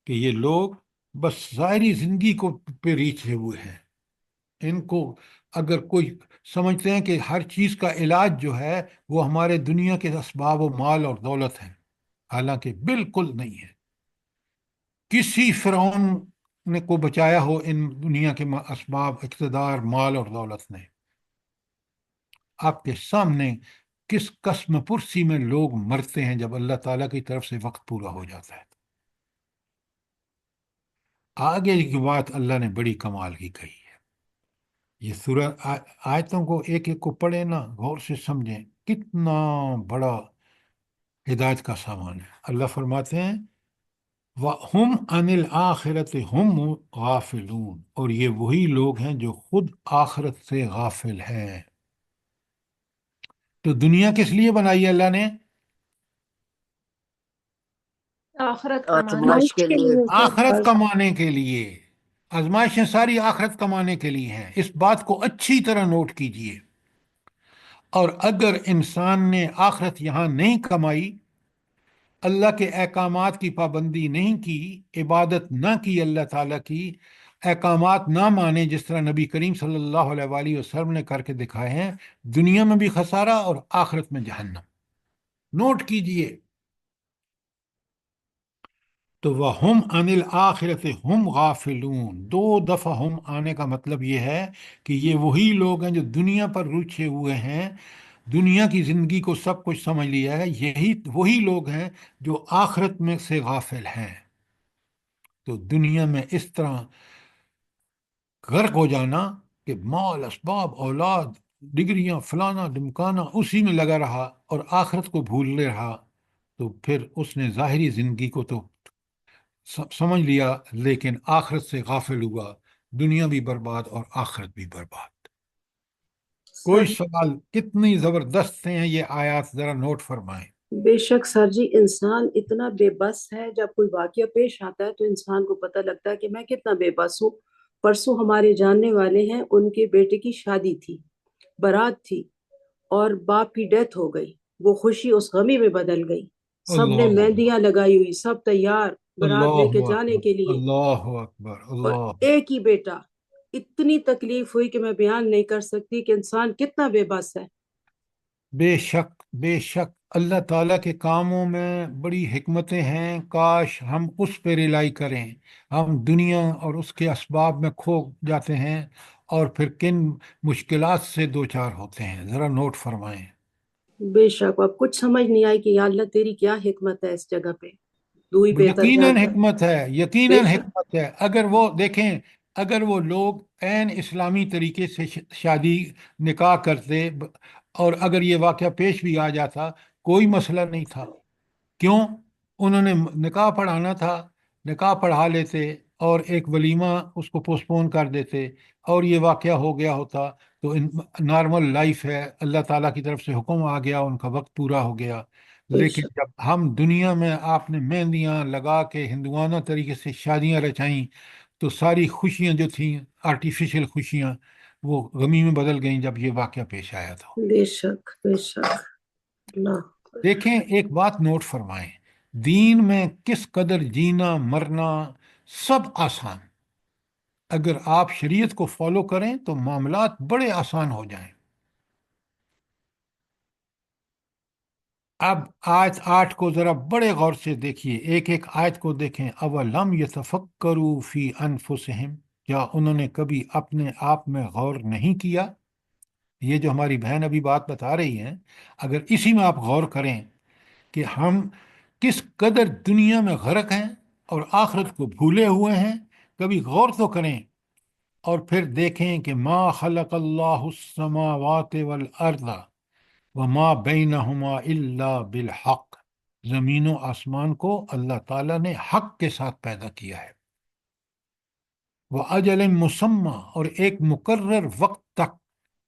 کہ یہ لوگ بس ظاہری زندگی کو پہ ریچھے ہوئے ہیں۔ ان کو اگر کوئی سمجھتے ہیں کہ ہر چیز کا علاج جو ہے وہ ہمارے دنیا کے اسباب و مال اور دولت ہیں، حالانکہ بالکل نہیں ہے۔ کسی فرعون نے کو بچایا ہو ان دنیا کے اسباب، اقتدار، مال اور دولت نے؟ آپ کے سامنے کس قسم پرسی میں لوگ مرتے ہیں جب اللہ تعالیٰ کی طرف سے وقت پورا ہو جاتا ہے۔ آگے کی بات اللہ نے بڑی کمال کی کہی ہے۔ یہ سورہ آیتوں کو ایک ایک کو پڑھیں نا، غور سے سمجھیں، کتنا بڑا ہدایت کا سامان ہے۔ اللہ فرماتے ہیں وَهُمْ عَنِ الْآخِرَةِ هُمْ غَافِلُونَ، اور یہ وہی لوگ ہیں جو خود آخرت سے غافل ہیں۔ تو دنیا کس لیے بنائی ہے اللہ نے؟ آخرت کمانے آزمائش کے لیے آخرت کمانے کے لیے۔ آزمائشیں ساری آخرت کمانے کے لیے ہیں، اس بات کو اچھی طرح نوٹ کیجئے۔ اور اگر انسان نے آخرت یہاں نہیں کمائی، اللہ کے احکامات کی پابندی نہیں کی، عبادت نہ کی اللہ تعالیٰ کی، احکامات نہ مانے جس طرح نبی کریم صلی اللہ علیہ وآلہ وسلم نے کر کے دکھائے ہیں، دنیا میں بھی خسارہ اور آخرت میں جہنم۔ نوٹ کیجئے۔ تو وَهُمْ عَنِ الْآخِرَةِ هُمْ غَافِلُونَ، دو دفعہ ہم آنے کا مطلب یہ ہے کہ یہ وہی لوگ ہیں جو دنیا پر روچھے ہوئے ہیں، دنیا کی زندگی کو سب کچھ سمجھ لیا ہے، یہی وہی لوگ ہیں جو آخرت میں سے غافل ہیں۔ تو دنیا میں اس طرح غرق ہو جانا کہ مال، اسباب، اولاد، ڈگریاں، فلانا ڈمکانا اسی میں لگا رہا اور آخرت کو بھول لے رہا، تو پھر اس نے ظاہری زندگی کو تو سمجھ لیا لیکن آخرت سے غافل ہوا، دنیا بھی برباد اور آخرت بھی برباد۔ کوئی سر سوال؟ کتنی زبردست ہیں یہ آیات، ذرا نوٹ فرمائیں۔ بے شک سر جی، انسان اتنا بے بس ہے، جب کوئی واقعہ پیش آتا ہے تو انسان کو پتہ لگتا ہے کہ میں کتنا بے بس ہوں۔ پرسوں ہمارے جاننے والے ہیں، ان کے بیٹے کی شادی تھی، بارات تھی، اور باپ کی ڈیتھ ہو گئی۔ وہ خوشی اس غمی میں بدل گئی۔ سب نے اللہ مہندیاں لگائی ہوئی، سب تیار بارات لے اللہ کے جانے اکبر، کے لیے، اللہ اکبر، اور اللہ۔ ایک ہی بیٹا۔ اتنی تکلیف ہوئی کہ میں بیان نہیں کر سکتی کہ انسان کتنا بے بس ہے۔ بے شک بے شک، اللہ تعالیٰ کے کاموں میں بڑی حکمتیں ہیں، کاش ہم اس پہ ریلائی کریں۔ ہم دنیا اور اس کے اسباب میں کھو جاتے ہیں اور پھر کن مشکلات سے دوچار ہوتے ہیں، ذرا نوٹ فرمائیں۔ بے شک اب کچھ سمجھ نہیں آئی کہ یا اللہ تیری کیا حکمت ہے اس جگہ پہ، تو ہی بہتر یقیناً جانتا ہے۔ حکمت ہے، بے یقیناً شک حکمت ہے۔ اگر وہ دیکھیں، اگر وہ لوگ عین اسلامی طریقے سے شادی نکاح کرتے اور اگر یہ واقعہ پیش بھی آ جاتا، کوئی مسئلہ نہیں تھا۔ کیوں؟ انہوں نے نکاح پڑھانا تھا، نکاح پڑھا لیتے اور ایک ولیمہ اس کو پوسٹ پون کر دیتے اور یہ واقعہ ہو گیا ہوتا، تو نارمل لائف ہے، اللہ تعالیٰ کی طرف سے حکم آ گیا، ان کا وقت پورا ہو گیا۔ بے لیکن شک جب ہم دنیا میں آپ نے مہندیاں لگا کے ہندوانہ طریقے سے شادیاں رچائیں تو ساری خوشیاں جو تھیں آرٹیفیشل خوشیاں، وہ غمی میں بدل گئیں جب یہ واقعہ پیش آیا تھا۔ بے شک بے شک اللہ۔ دیکھیں ایک بات نوٹ فرمائیں، دین میں کس قدر جینا مرنا سب آسان۔ اگر آپ شریعت کو فالو کریں تو معاملات بڑے آسان ہو جائیں۔ اب آیت 8 کو ذرا بڑے غور سے دیکھیے، ایک ایک آیت کو دیکھیں۔ اولم یتفکروا فی انفسہم، کیا انہوں نے کبھی اپنے آپ میں غور نہیں کیا؟ یہ جو ہماری بہن ابھی بات بتا رہی ہیں، اگر اسی میں آپ غور کریں کہ ہم کس قدر دنیا میں غرق ہیں اور آخرت کو بھولے ہوئے ہیں، کبھی غور تو کریں اور پھر دیکھیں کہ ما خلق اللہ السماوات والارض وما بینہما الا بالحق، زمین و آسمان کو اللہ تعالیٰ نے حق کے ساتھ پیدا کیا ہے، وہ اجل مسمى، اور ایک مقرر وقت تک،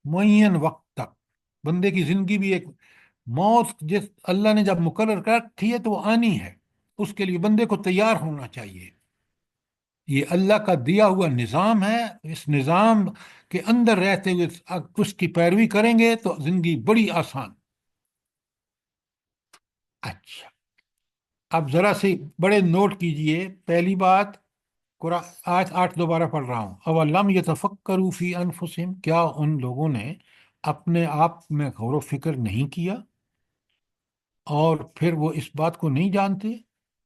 معین وقت تک۔ بندے کی زندگی بھی ایک موت جس اللہ نے جب مقرر کر رکھی ہے تو وہ آنی ہے، اس کے لیے بندے کو تیار ہونا چاہیے۔ یہ اللہ کا دیا ہوا نظام ہے، اس نظام کے اندر رہتے ہوئے اس کی پیروی کریں گے تو زندگی بڑی آسان۔ اچھا، اب ذرا سے بڑے نوٹ کیجئے، پہلی بات قرآن آیت 8 دوبارہ پڑھ رہا ہوں، اولم یتفکروا فی انفسہم، کیا ان لوگوں نے اپنے آپ میں غور و فکر نہیں کیا؟ اور پھر وہ اس بات کو نہیں جانتے،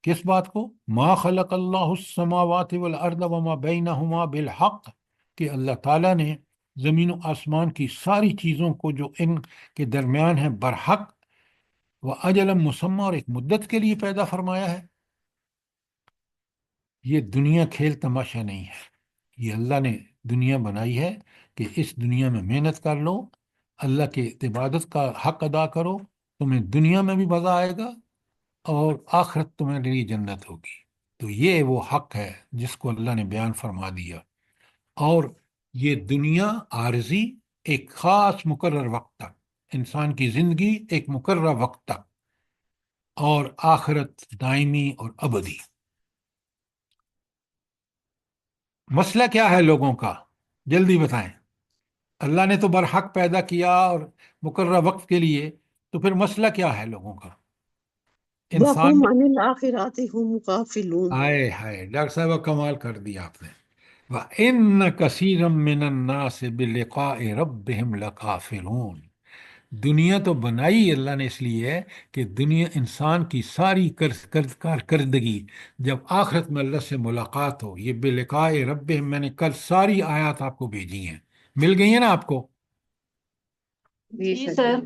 کس بات کو؟ ما خلق اللہ السماوات والارض وما بینہما بالحق، کہ اللہ تعالیٰ نے زمین و آسمان کی ساری چیزوں کو جو ان کے درمیان ہیں برحق، و اجل مسمى، اور ایک مدت کے لیے پیدا فرمایا ہے۔ یہ دنیا کھیل تماشا نہیں ہے، یہ اللہ نے دنیا بنائی ہے کہ اس دنیا میں محنت کر لو، اللہ کی عبادت کا حق ادا کرو، تمہیں دنیا میں بھی مزہ آئے گا اور آخرت تمہارے لیے جنت ہوگی۔ تو یہ وہ حق ہے جس کو اللہ نے بیان فرما دیا، اور یہ دنیا عارضی ایک خاص مقرر وقت تک، انسان کی زندگی ایک مقرر وقت تک، اور آخرت دائمی اور ابدی۔ مسئلہ کیا ہے لوگوں کا؟ جلدی بتائیں۔ اللہ نے تو برحق پیدا کیا اور مقررہ وقت کے لیے، تو پھر مسئلہ کیا ہے لوگوں کا؟ انسان وَهُمْ عَنِ الْآخِرَةِ هُمْ غَافِلُونَ۔ ہائے ہائے، ڈاکٹر صاحب کمال کر دیا آپ نے۔ وَإِنَّ كَثِيرًا مِّنَ النَّاسِ بِلِقَاءِ رَبِّهِمْ لَكَافِرُونَ، دنیا تو بنائی اللہ نے اس لیے ہے کہ دنیا انسان کی ساری کارکردگی جب آخرت میں اللہ سے ملاقات ہو۔ یہ بلقاء رب، میں نے کل ساری آیات آپ کو بھیجی ہیں، مل گئی ہیں نا آپ کو؟ جی جی سر سر۔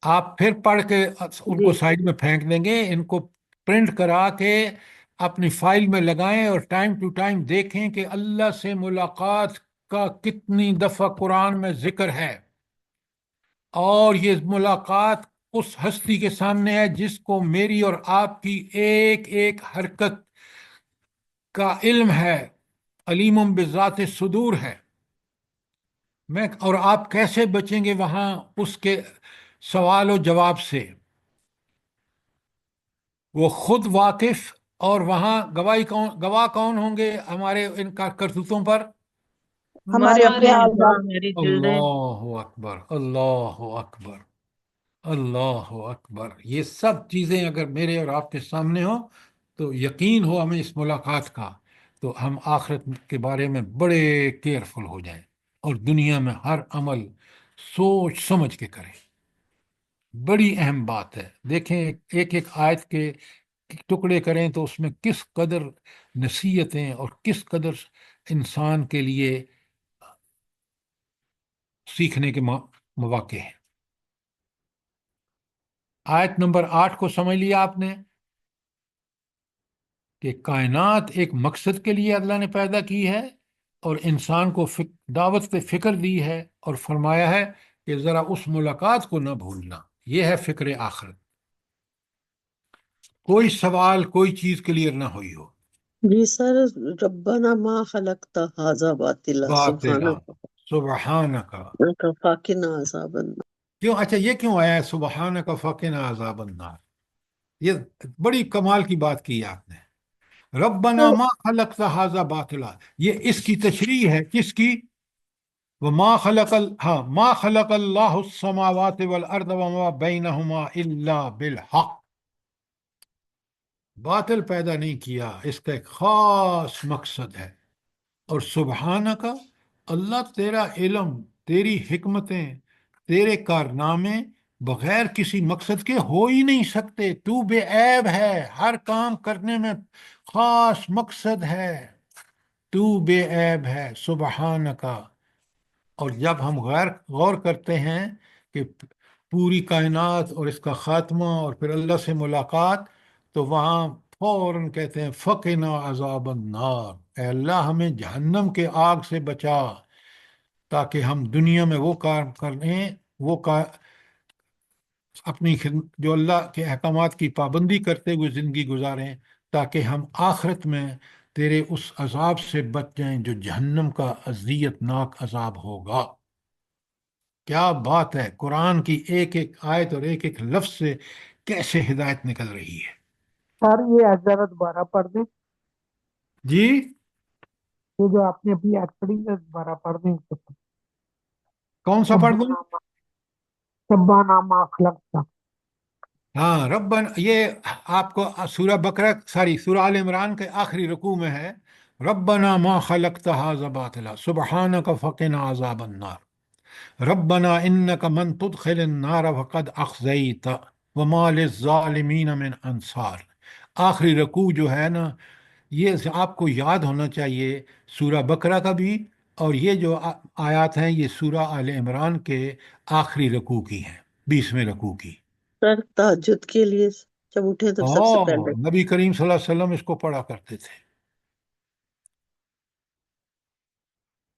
آپ پھر پڑھ کے ان جی کو سائڈ میں پھینک دیں گے، ان کو پرنٹ کرا کے اپنی فائل میں لگائیں اور ٹائم ٹو ٹائم دیکھیں کہ اللہ سے ملاقات کا کتنی دفعہ قرآن میں ذکر ہے، اور یہ ملاقات اس ہستی کے سامنے ہے جس کو میری اور آپ کی ایک ایک حرکت کا علم ہے، علیم بذات صدور ہے۔ میں اور آپ کیسے بچیں گے وہاں اس کے سوال و جواب سے؟ وہ خود واقف، اور وہاں گواہ کون ہوں گے ہمارے ان کا کرتوتوں پر؟ ہمارے اپنے اپنے اعضاء۔ اعضاء، میری جلدیں۔ اللہ اکبر، اللہ اکبر، اللہ اکبر۔ یہ سب چیزیں اگر میرے اور آپ کے سامنے ہوں تو یقین ہو ہمیں اس ملاقات کا، تو ہم آخرت کے بارے میں بڑے کیئرفل ہو جائیں، اور دنیا میں ہر عمل سوچ سمجھ کے کریں۔ بڑی اہم بات ہے۔ دیکھیں ایک ایک آیت کے ٹکڑے کریں تو اس میں کس قدر نصیحتیں اور کس قدر انسان کے لیے سیکھنے کے مواقع ہیں۔ آیت نمبر 8 کو سمجھ لیا آپ نے کہ کائنات ایک مقصد کے لیے اللہ نے پیدا کی ہے، اور انسان کو دعوت پہ فکر دی ہے، اور فرمایا ہے کہ ذرا اس ملاقات کو نہ بھولنا۔ یہ ہے فکر آخرت۔ کوئی سوال، کوئی چیز کلیئر نہ ہوئی ہو؟ جی سر، ربنا ما خلقت هذا باطلا باطلا سبحانك سبحانک۔ فقنا عذاب النار۔ کیوں؟ اچھا، یہ کیوں آیا ہے سبحانک فقنا عذاب النار؟ یہ بڑی کمال کی بات کی ہے آپ نے۔ ربنا ما خلقت هذا باطلا، یہ اس کی تشریح ہے، کس کی؟ ما خلق اللہ السماوات والارض وما بینہما الا بالحق، باطل پیدا نہیں کیا، اس کا ایک خاص مقصد ہے۔ اور سبحانہ کا، اللہ تیرا علم، تیری حکمتیں، تیرے کارنامے بغیر کسی مقصد کے ہو ہی نہیں سکتے۔ تو بے عیب ہے، ہر کام کرنے میں خاص مقصد ہے، تو بے عیب ہے سبحانہ کا۔ اور جب ہم غور کرتے ہیں کہ پوری کائنات اور اس کا خاتمہ اور پھر اللہ سے ملاقات، تو وہاں فوراً کہتے ہیں فقنا عذاب النار، اے اللہ ہمیں جہنم کے آگ سے بچا، تاکہ ہم دنیا میں وہ کام کریں، وہ اپنی جو اللہ کے احکامات کی پابندی کرتے ہوئے زندگی گزاریں، تاکہ ہم آخرت میں تیرے اس عذاب سے بچ جائیں جو جہنم کا اذیت ناک عذاب ہوگا۔ کیا بات ہے! قرآن کی ایک ایک آیت اور ایک ایک لفظ سے کیسے ہدایت نکل رہی ہے۔ سر یہ حضرت دوبارہ پڑھ دیں، جی یہ جو آپ نے ابھی ایڈ پڑھی ہے دوبارہ پڑھ دیں۔ کون سا پڑھ دوں؟ ربنا ما خلقت، ہاں ربنا، یہ آپ کو سورہ بقرہ سورہ آل عمران کے آخری رکوع میں ہے، ربنا ما خلقت ھذا باطلا سبحانک فقنا عذاب النار ربنا انک من تدخل النار فقد اخزیت وما للظالمین من انصار۔ آخری رکوع جو ہے نا، یہ آپ کو یاد ہونا چاہیے، سورہ بقرہ کا بھی، اور یہ جو آیات ہیں یہ سورہ آل عمران کے آخری رکوع کی ہیں، 20ویں رکوع کی۔ سر تہجد کے لیے جب اٹھے تو سب سے پہلے نبی کریم صلی اللہ علیہ وسلم اس کو پڑھا کرتے تھے۔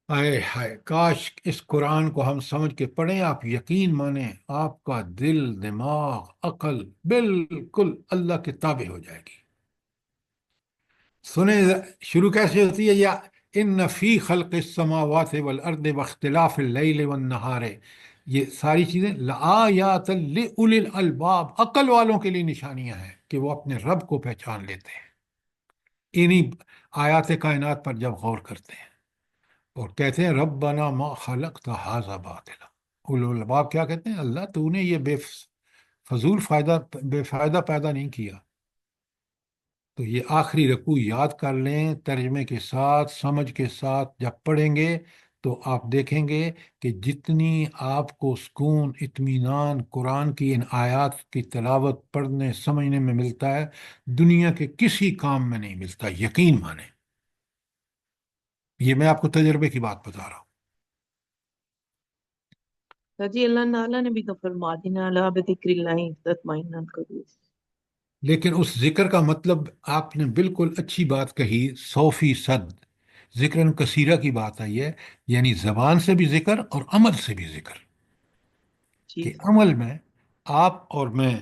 ہائے ہائے، کاش اس قرآن کو ہم سمجھ کے پڑھیں، آپ یقین مانیں آپ کا دل، دماغ، عقل بالکل اللہ کے تابع ہو جائے گی۔ سنیں، شروع کیسے ہوتی ہے؟ یا ان فی خلق السماوات والارض واختلاف اللیل والنہار، یہ ساری چیزیں لآیات لأولی الالباب، عقل والوں کے لیے نشانیاں ہیں کہ وہ اپنے رب کو پہچان لیتے ہیں انہی آیات کائنات پر جب غور کرتے ہیں اور کہتے ہیں ربنا ما خلقت ھذا باطلا۔ اولو الالباب کیا کہتے ہیں؟ اللہ تو نے یہ فضول فائدہ، بے فائدہ پیدا نہیں کیا۔ تو یہ آخری رکوع یاد کر لیں، ترجمے کے ساتھ، سمجھ کے ساتھ جب پڑھیں گے تو آپ دیکھیں گے کہ جتنی آپ کو سکون، اطمینان قرآن کی ان آیات کی تلاوت، پڑھنے، سمجھنے میں ملتا ہے، دنیا کے کسی کام میں نہیں ملتا، یقین مانیں۔ یہ میں آپ کو تجربے کی بات بتا رہا ہوں۔ سر جی اللہ تعالیٰ نے بھی تو فرما دینا اللہ بذکر اللہ تطمئن القلوب۔ لیکن اس ذکر کا مطلب آپ نے بالکل اچھی بات کہی، 100%۔ ذکرن کثیرہ کی بات آئی ہے، یعنی زبان سے بھی ذکر اور عمل سے بھی ذکر، جی کہ عمل میں آپ اور میں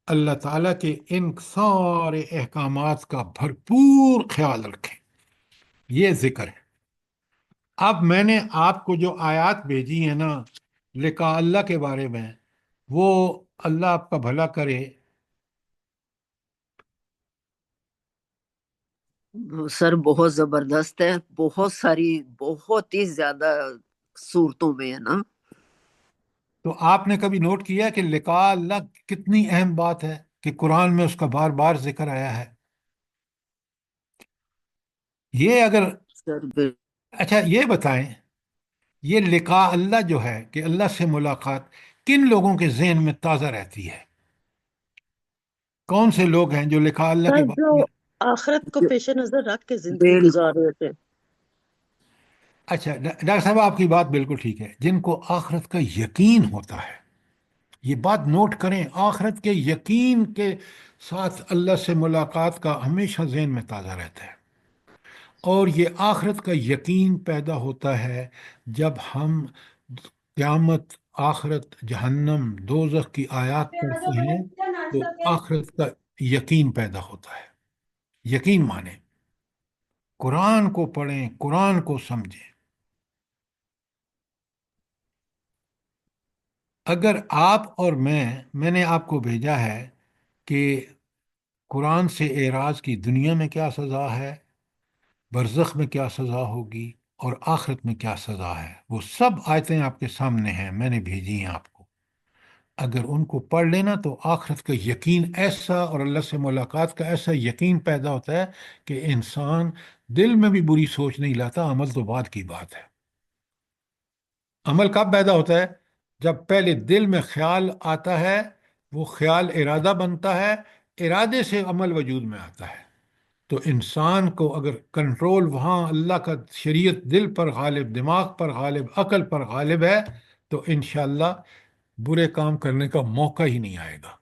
اللہ تعالیٰ کے ان سارے احکامات کا بھرپور خیال رکھیں، یہ ذکر ہے۔ اب میں نے آپ کو جو آیات بھیجی ہیں نا لقاء اللہ کے بارے میں، وہ اللہ آپ کا بھلا کرے۔ سر بہت زبردست ہے، بہت ساری، بہت ہی زیادہ صورتوں میں ہے نا۔ تو آپ نے کبھی نوٹ کیا کہ لقاء اللہ کتنی اہم بات ہے کہ قرآن میں اس کا بار بار ذکر آیا ہے؟ یہ اگر، سر اچھا یہ بتائیں، یہ لقاء اللہ جو ہے کہ اللہ سے ملاقات کن لوگوں کے ذہن میں تازہ رہتی ہے؟ کون سے لوگ ہیں جو لقاء اللہ کے سر بارے جو میں؟ آخرت کو پیش نظر رکھ کے زندگی بالکل گزار رہے تھے۔ اچھا ڈاکٹر صاحب آپ کی بات بالکل ٹھیک ہے، جن کو آخرت کا یقین ہوتا ہے، یہ بات نوٹ کریں، آخرت کے یقین کے ساتھ اللہ سے ملاقات کا ہمیشہ ذہن میں تازہ رہتا ہے۔ اور یہ آخرت کا یقین پیدا ہوتا ہے جب ہم قیامت، آخرت، جہنم، دوزخ کی آیات پڑھتے ہیں تو آخرت کا یقین پیدا ہوتا ہے۔ یقین مانیں، قرآن کو پڑھیں، قرآن کو سمجھیں۔ اگر آپ اور میں نے آپ کو بھیجا ہے کہ قرآن سے اعراض کی دنیا میں کیا سزا ہے، برزخ میں کیا سزا ہوگی، اور آخرت میں کیا سزا ہے، وہ سب آیتیں آپ کے سامنے ہیں، میں نے بھیجی ہیں آپ کو۔ اگر ان کو پڑھ لینا تو آخرت کا یقین ایسا، اور اللہ سے ملاقات کا ایسا یقین پیدا ہوتا ہے کہ انسان دل میں بھی بری سوچ نہیں لاتا، عمل تو بعد کی بات ہے۔ عمل کب پیدا ہوتا ہے؟ جب پہلے دل میں خیال آتا ہے، وہ خیال ارادہ بنتا ہے، ارادے سے عمل وجود میں آتا ہے۔ تو انسان کو اگر کنٹرول وہاں اللہ کا شریعت دل پر غالب، دماغ پر غالب، عقل پر غالب ہے تو انشاءاللہ برے کام کرنے کا موقع ہی نہیں آئے گا۔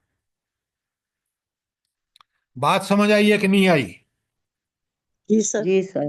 بات سمجھ آئی ہے کہ نہیں آئی؟ جی سر۔ جی سر۔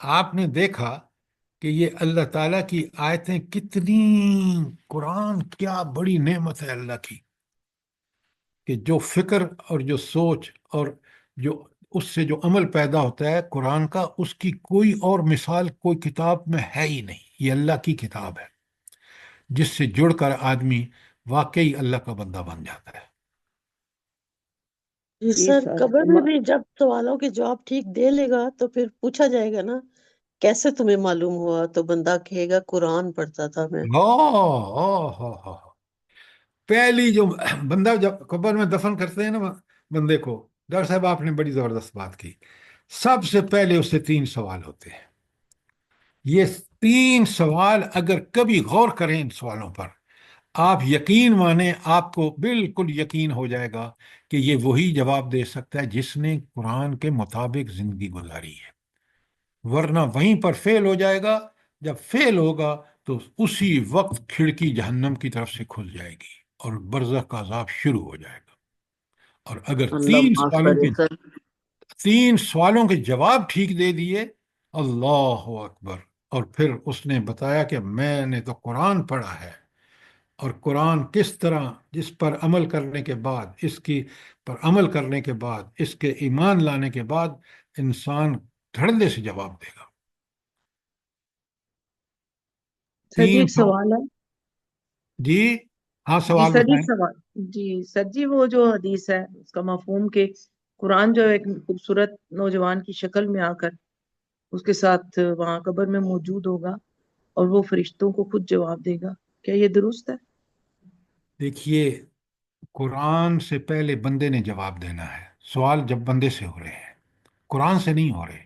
آپ نے دیکھا کہ یہ اللہ تعالیٰ کی آیتیں کتنی، قرآن کیا بڑی نعمت ہے اللہ کی، کہ جو فکر اور جو سوچ اور جو اس سے جو عمل پیدا ہوتا ہے قرآن کا، اس کی کوئی اور مثال کوئی کتاب میں ہے ہی نہیں۔ یہ اللہ کی کتاب ہے جس سے جڑ کر آدمی واقعی اللہ کا بندہ بن جاتا ہے۔ جی جی سر، سر قبر میں بھی جب سوالوں کے جواب ٹھیک دے لے گا تو پھر پوچھا جائے گا نا کیسے تمہیں معلوم ہوا، تو بندہ کہے گا قرآن پڑھتا تھا میں۔ ہو پہلی جو بندہ جب قبر میں دفن کرتے ہیں نا بندے کو، ڈاکٹر صاحب آپ نے بڑی زبردست بات کی، سب سے پہلے اس سے 3 سوال ہوتے ہیں۔ یہ 3 سوال اگر کبھی غور کریں ان سوالوں پر، آپ یقین مانیں، آپ کو بالکل یقین ہو جائے گا کہ یہ وہی جواب دے سکتا ہے جس نے قرآن کے مطابق زندگی گزاری ہے، ورنہ وہیں پر فیل ہو جائے گا۔ جب فیل ہوگا تو اسی وقت کھڑکی جہنم کی طرف سے کھل جائے گی اور برزخ کا عذاب شروع ہو جائے گا۔ اور اگر اللہ معاف کرے سر۔ 3 سوالوں کے جواب ٹھیک دے دیے، اللہ اکبر، اور پھر اس نے بتایا کہ میں نے تو قرآن پڑھا ہے، اور قرآن کس طرح، جس پر عمل کرنے کے بعد، اس کی پر عمل کرنے کے بعد، اس کے ایمان لانے کے بعد انسان دھڑلے سے جواب دے گا۔ سر جی تین ایک سو سوال ہے۔ جی ہاں، جی سوال سر جی بتائیں۔ سوال، جی سر جی وہ جو حدیث ہے اس کا مفہوم کہ قرآن جو ایک خوبصورت نوجوان کی شکل میں آ کر اس کے ساتھ وہاں قبر میں موجود ہوگا اور وہ فرشتوں کو خود جواب دے گا، کیا یہ درست ہے؟ دیکھیے، قرآن سے پہلے بندے نے جواب دینا ہے۔ سوال جب بندے سے ہو رہے ہیں، قرآن سے نہیں ہو رہے۔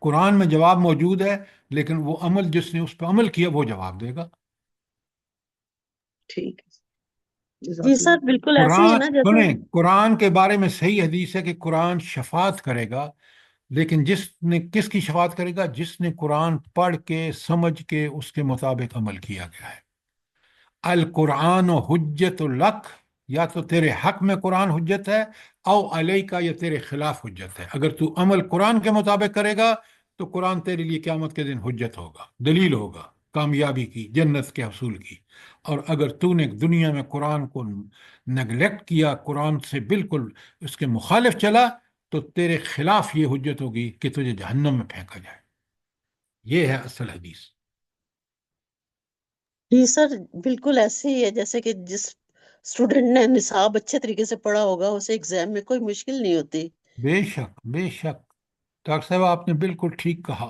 قرآن میں جواب موجود ہے، لیکن وہ عمل جس نے اس پہ عمل کیا وہ جواب دے گا۔ ٹھیک ہے، جی جزاک سر اللہ۔ بالکل ایسے ہی ہے قرآن نا جیسے۔ سنیں، قرآن کے بارے میں صحیح حدیث ہے کہ قرآن شفاعت کرے گا، لیکن جس نے کس کی شفاعت کرے گا؟ جس نے قرآن پڑھ کے سمجھ کے اس کے مطابق عمل کیا گیا ہے۔ القرآن و حجت الق، یا تو تیرے حق میں قرآن حجت ہے، او علیہ کا، یا تیرے خلاف حجت ہے۔ اگر تو عمل قرآن کے مطابق کرے گا تو قرآن تیرے لیے قیامت کے دن حجت ہوگا، دلیل ہوگا کامیابی کی، جنت کے حصول کی۔ اور اگر تو نے دنیا میں قرآن کو نگلیکٹ کیا، قرآن سے بالکل اس کے مخالف چلا، تو تیرے خلاف یہ حجت ہوگی کہ تجھے جہنم میں پھینکا جائے۔ یہ ہے اصل حدیث۔ جی سر بالکل ایسے ہی ہے جیسے کہ جس اسٹوڈنٹ نے نصاب اچھے طریقے سے پڑھا ہوگا اسے ایگزام میں کوئی مشکل نہیں ہوتی۔ بے شک بے شک، ڈاکٹر صاحب آپ نے بالکل ٹھیک کہا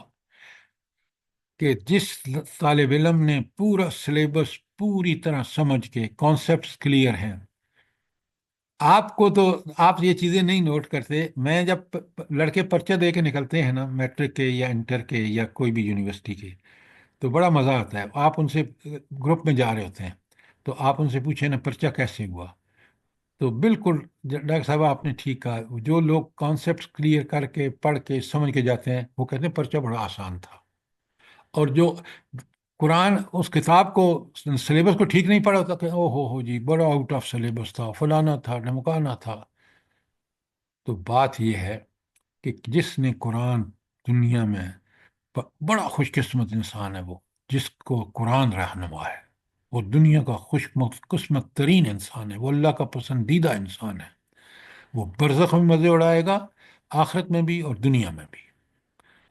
کہ جس طالب علم نے پورا سلیبس پوری طرح سمجھ کے کانسیپٹس کلیئر ہیں، آپ کو تو آپ یہ چیزیں نہیں نوٹ کرتے۔ میں جب لڑکے پرچہ دے کے نکلتے ہیں نا، میٹرک کے یا انٹر کے یا کوئی بھی یونیورسٹی کے، تو بڑا مزہ آتا ہے۔ آپ ان سے گروپ میں جا رہے ہوتے ہیں، تو آپ ان سے پوچھیں نا پرچہ کیسے ہوا، تو بالکل ڈاکٹر صاحب آپ نے ٹھیک کہا، جو لوگ کانسیپٹس کلیئر کر کے پڑھ کے سمجھ کے جاتے ہیں وہ کہتے ہیں پرچہ بڑا آسان تھا۔ اور جو قرآن اس کتاب کو، سلیبس کو ٹھیک نہیں پڑھا ہوتا کہ او ہو جی بڑا آؤٹ آف سلیبس تھا، فلانا تھا، ڈھمکانا تھا۔ تو بات یہ ہے کہ جس نے قرآن، دنیا میں بڑا خوش قسمت انسان ہے وہ، جس کو قرآن رہنما ہے، وہ دنیا کا خوش قسمت ترین انسان ہے، وہ اللہ کا پسندیدہ انسان ہے۔ وہ برزخ میں مزے اڑائے گا، آخرت میں بھی اور دنیا میں بھی۔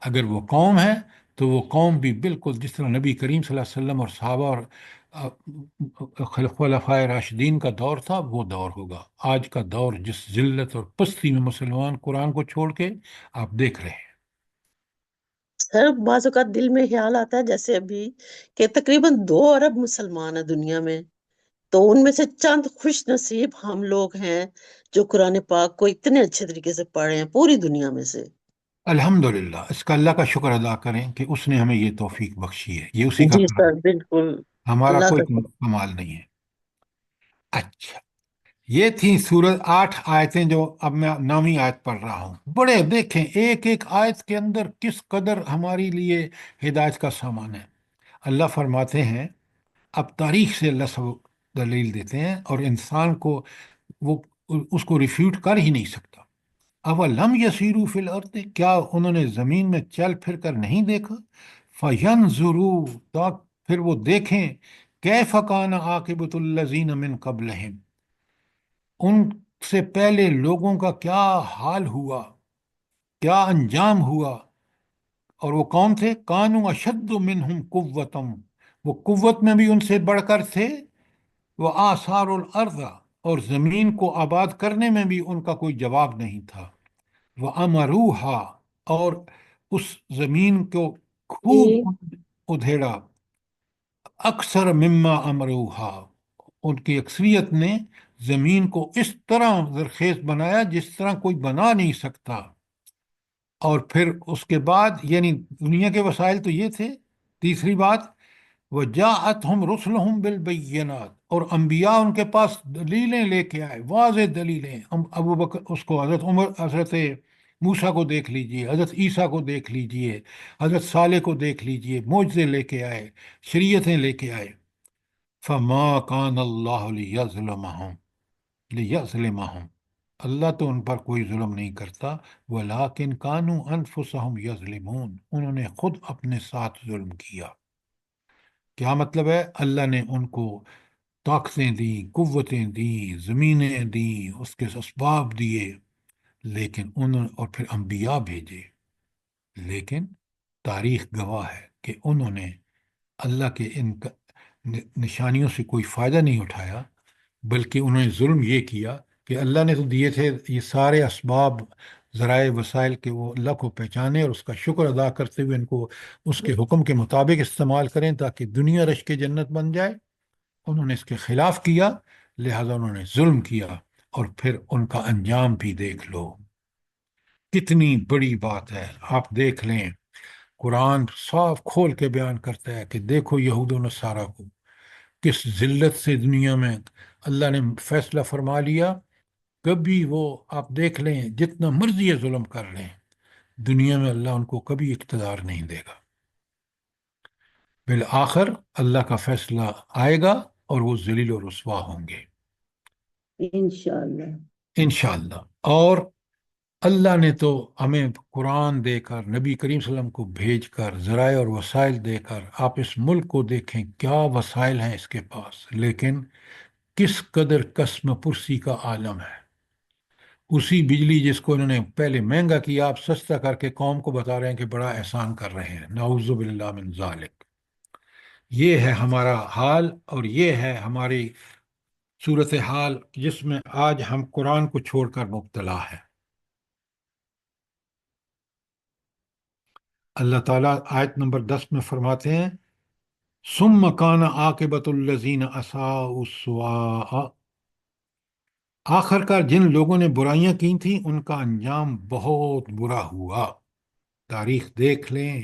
اگر وہ قوم ہے تو وہ قوم بھی بالکل جس طرح نبی کریم صلی اللہ علیہ وسلم اور صحابہ اور خلفائے راشدین کا دور تھا، وہ دور ہوگا۔ آج کا دور جس ذلت اور پستی میں مسلمان قرآن کو چھوڑ کے آپ دیکھ رہے ہیں۔ سر بعض اوقات دل میں خیال آتا ہے جیسے ابھی کہ تقریباً 2 ارب مسلمان ہیں دنیا میں، تو ان میں سے چند خوش نصیب ہم لوگ ہیں جو قرآن پاک کو اتنے اچھے طریقے سے پڑھے ہیں پوری دنیا میں سے۔ الحمدللہ، اس کا اللہ کا شکر ادا کریں کہ اس نے ہمیں یہ توفیق بخشی ہے، یہ اسی کا جی کرم سر ہے، بالکل، ہمارا اللہ کوئی کا شکر۔ کمال نہیں ہے۔ اچھا، یہ تھی سورت 8 آیتیں جو اب میں نامی آیت پڑھ رہا ہوں۔ بڑے دیکھیں ایک ایک آیت کے اندر کس قدر ہماری لیے ہدایت کا سامان ہے۔ اللہ فرماتے ہیں، اب تاریخ سے اللہ سب دلیل دیتے ہیں، اور انسان کو وہ اس کو ریفیوٹ کر ہی نہیں سکتا۔ اولم یسیروا فی الارض، کیا انہوں نے زمین میں چل پھر کر نہیں دیکھا؟ فینظروا، تو پھر وہ دیکھیں، کیف کان عاقبۃ الذین من قبلہم، ان سے پہلے لوگوں کا کیا حال ہوا، کیا انجام ہوا۔ اور وہ کون تھے؟ کانوا اشد منہم قوتم، وہ قوت میں بھی ان سے بڑھ کر تھے، وہ آثار الارض، اور زمین کو آباد کرنے میں بھی ان کا کوئی جواب نہیں تھا، وہ امروہا، اور اس زمین کو خوب ادھیڑا، اکثر مما امروہا، ان کی اکثریت نے زمین کو اس طرح زرخیز بنایا جس طرح کوئی بنا نہیں سکتا۔ اور پھر اس کے بعد یعنی دنیا کے وسائل تو یہ تھے۔ تیسری بات، وجاءتہم رسلہم بالبینات، اور انبیاء ان کے پاس دلیلیں لے کے آئے، واضح دلیلیں۔ ابو بکر، اس کو حضرت عمر، حضرت موسیٰ کو دیکھ لیجئے، حضرت عیسیٰ کو دیکھ لیجئے، حضرت صالح کو دیکھ لیجئے، معجزے لے کے آئے، شریعتیں لے کے آئے۔ فما کان اللہ لیظلمہم، اللہ تو ان پر کوئی ظلم نہیں کرتا، ولیکن کانوا انفسہم یظلمون، انہوں نے خود اپنے ساتھ ظلم کیا۔ کیا مطلب ہے؟ اللہ نے ان کو طاقتیں دیں، قوتیں دیں، زمینیں دیں، اس کے اسباب دیے، لیکن انہوں اور پھر انبیاء بھیجے، لیکن تاریخ گواہ ہے کہ انہوں نے اللہ کے ان نشانیوں سے کوئی فائدہ نہیں اٹھایا، بلکہ انہوں نے ظلم یہ کیا کہ اللہ نے تو دیے تھے یہ سارے اسباب، ذرائع وسائل کے، وہ اللہ کو پہچانے اور اس کا شکر ادا کرتے ہوئے ان کو اس کے حکم کے مطابق استعمال کریں تاکہ دنیا رش کے جنت بن جائے۔ انہوں نے اس کے خلاف کیا، لہذا انہوں نے ظلم کیا، اور پھر ان کا انجام بھی دیکھ لو۔ کتنی بڑی بات ہے، آپ دیکھ لیں، قرآن صاف کھول کے بیان کرتا ہے کہ دیکھو یہود و نصارہ کو کس ذلت سے دنیا میں اللہ نے فیصلہ فرما لیا، کبھی وہ آپ دیکھ لیں جتنا مرضی ظلم کر لیں، دنیا میں اللہ ان کو کبھی اقتدار نہیں دے گا۔ بالآخر اللہ کا فیصلہ آئے گا اور وہ ذلیل و رسوا ہوں گے انشاءاللہ۔ انشاءاللہ۔ اور اللہ نے تو ہمیں قرآن دے کر، نبی کریم صلی اللہ علیہ وسلم کو بھیج کر، ذرائع اور وسائل دے کر، آپ اس ملک کو دیکھیں کیا وسائل ہیں اس کے پاس، لیکن کس قدر قسم پرسی کا عالم ہے۔ اسی بجلی جس کو انہوں نے پہلے مہنگا کیا، آپ سستا کر کے قوم کو بتا رہے ہیں کہ بڑا احسان کر رہے ہیں، نعوذ باللہ من ذالک۔ یہ ہے ہمارا حال، اور یہ ہے ہماری صورتحال جس میں آج ہم قرآن کو چھوڑ کر مبتلا ہے۔ اللہ تعالیٰ آیت نمبر 10 میں فرماتے ہیں، ثم کان عاقبۃ الذین اساءوا السوء، آخر کار جن لوگوں نے برائیاں کی تھیں ان کا انجام بہت برا ہوا۔ تاریخ دیکھ لیں،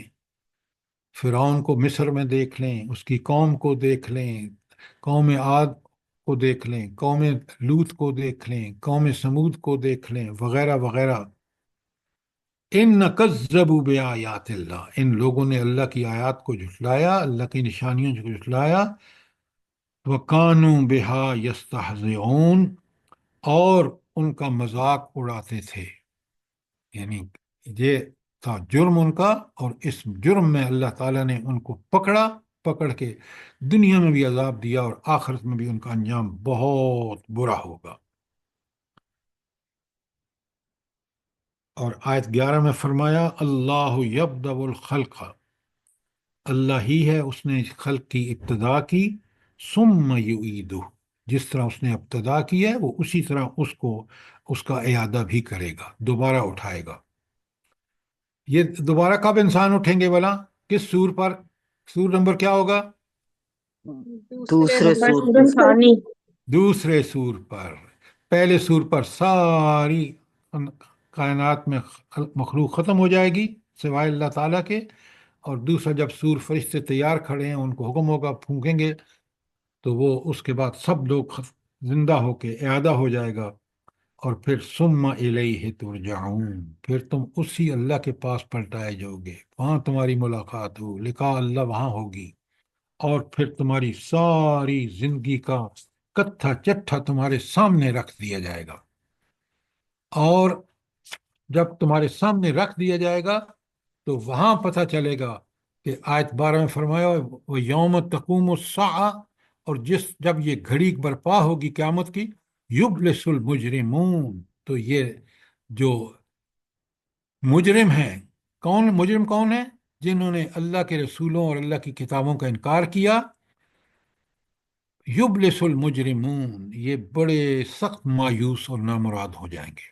فرعون کو مصر میں دیکھ لیں، اس کی قوم کو دیکھ لیں، قوم عاد کو دیکھ لیں، قوم لوط کو دیکھ لیں، قوم سمود کو دیکھ لیں، وغیرہ وغیرہ۔ ان کذبوا بآیات اللہ، ان لوگوں نے اللہ کی آیات کو جھٹلایا، اللہ کی نشانیوں کو جھٹلایا، وَكَانُوا بِهَا يَسْتَهْزِئُونَ، اور ان کا مذاق اڑاتے تھے۔ یعنی یہ تھا جرم ان کا، اور اس جرم میں اللہ تعالیٰ نے ان کو پکڑ کے دنیا میں بھی عذاب دیا، اور آخرت میں بھی ان کا انجام بہت برا ہوگا۔ اور آیت 11 میں فرمایا، اللہ یبدأ الخلق، اللہ ہی ہے اس نے خلق کی ابتدا کی، ثم یعیدہ، جس طرح اس نے ابتدا کی ہے وہ اسی طرح اس کا اعادہ بھی کرے گا، دوبارہ اٹھائے گا۔ یہ دوبارہ کب انسان اٹھیں گے بلا؟ کس سور پر؟ سور نمبر کیا ہوگا؟ دوسرے نمبر سور پر۔ ثانی۔ دوسرے سور پر۔ پہلے سور پر ساری کائنات میں مخلوق ختم ہو جائے گی سوائے اللہ تعالیٰ کے، اور دوسرا جب سور فرشتے تیار کھڑے ہیں، ان کو حکم ہوگا پھونکیں گے، تو وہ اس کے بعد سب لوگ زندہ ہو کے اعادہ ہو جائے گا، اور پھر ثم الیہ ترجعون، پھر تم اسی اللہ کے پاس پلٹائے جاؤ گے، وہاں تمہاری ملاقات ہو، لقاء اللہ وہاں ہوگی، اور پھر تمہاری ساری زندگی کا کتھا چٹھا تمہارے سامنے رکھ دیا جائے گا۔ اور جب تمہارے سامنے رکھ دیا جائے گا تو وہاں پتہ چلے گا کہ آیت 12 میں فرمایا وہ یوم تقوم الساعہ، اور جب یہ گھڑی برپا ہوگی قیامت کی، یبلس المجرمون، تو یہ جو مجرم ہیں، مجرم کون ہے؟ جنہوں نے اللہ کے رسولوں اور اللہ کی کتابوں کا انکار کیا، یبلس المجرمون، یہ بڑے سخت مایوس اور نامراد ہو جائیں گے۔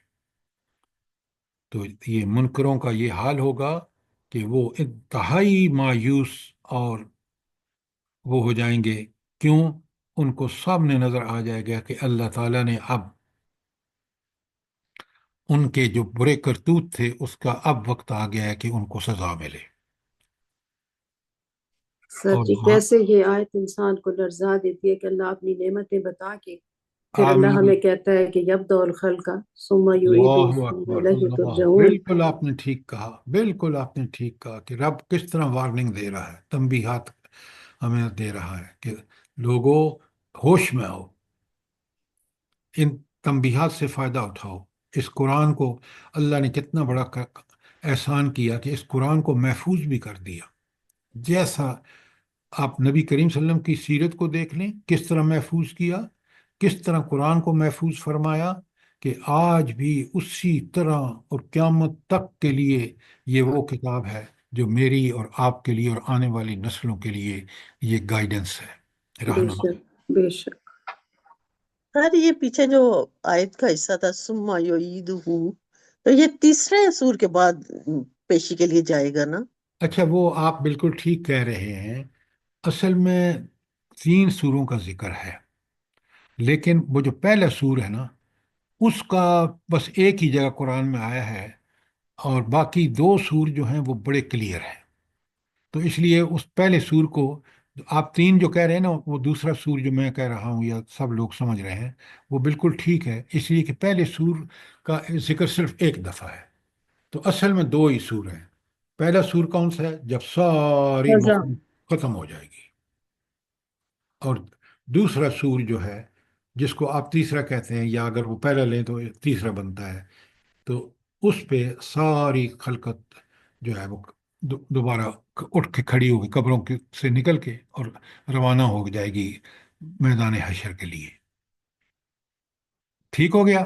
تو یہ منکروں کا یہ حال ہوگا کہ وہ انتہائی مایوس اور وہ ہو جائیں گے۔ کیوں؟ ان کو سامنے نظر آ جائے گا کہ اللہ تعالیٰ نے اب ان کے جو برے کرتوت تھے اس کا اب وقت آ گیا ہے کہ ان کو سزا ملے۔ سر اور جی وہاں کیسے یہ آیت انسان کو لرزا دیتی ہے کہ اللہ اپنی نعمتیں بتا کے پھر اللہ آمین، ہمیں کہتا ہے کہ یبدأ الخلق ثم یعیدہ اللہ ثم اکبر، الیہ اللہ، ترجعون۔ بالکل آپ نے ٹھیک کہا، بالکل آپ نے ٹھیک کہا کہ رب کس طرح وارننگ دے رہا ہے، تنبیہات ہمیں دے رہا ہے کہ لوگوں ہوش میں آؤ، ان تنبیہات سے فائدہ اٹھاؤ۔ اس قرآن کو اللہ نے کتنا بڑا احسان کیا کہ اس قرآن کو محفوظ بھی کر دیا۔ جیسا آپ نبی کریم صلی اللہ علیہ وسلم کی سیرت کو دیکھ لیں، کس طرح محفوظ کیا، کس طرح قرآن کو محفوظ فرمایا، کہ آج بھی اسی طرح اور قیامت تک کے لیے یہ وہ کتاب ہے جو میری اور آپ کے لیے اور آنے والی نسلوں کے لیے یہ گائیڈنس ہے، بے رہنما۔ شک بے شک۔ سر یہ پیچھے جو آیت کا حصہ تھا ثم یعیدہ، تو یہ تیسرے سور کے بعد پیشی کے لیے جائے گا نا؟ اچھا، وہ آپ بالکل ٹھیک کہہ رہے ہیں، اصل میں 3 سوروں کا ذکر ہے، لیکن وہ جو پہلا سور ہے نا، اس کا بس ایک ہی جگہ قرآن میں آیا ہے، اور باقی 2 سور جو ہیں وہ بڑے کلیئر ہیں۔ تو اس لیے اس پہلے سور کو آپ 3 جو کہہ رہے ہیں نا، وہ دوسرا سور جو میں کہہ رہا ہوں یا سب لوگ سمجھ رہے ہیں، وہ بالکل ٹھیک ہے، اس لیے کہ پہلے سور کا ذکر صرف ایک دفعہ ہے، تو اصل میں 2 ہی سور ہیں۔ پہلا سور کون سا ہے؟ جب ساری سزا۔ مخلوق ختم ہو جائے گی، اور دوسرا سور جو ہے جس کو آپ تیسرا کہتے ہیں، یا اگر وہ پہلا لیں تو تیسرا بنتا ہے، تو اس پہ ساری خلقت جو ہے وہ دوبارہ اٹھ کے کھڑی ہوگی قبروں سے نکل کے، اور روانہ ہو جائے گی میدان حشر کے لیے۔ ٹھیک ہو گیا؟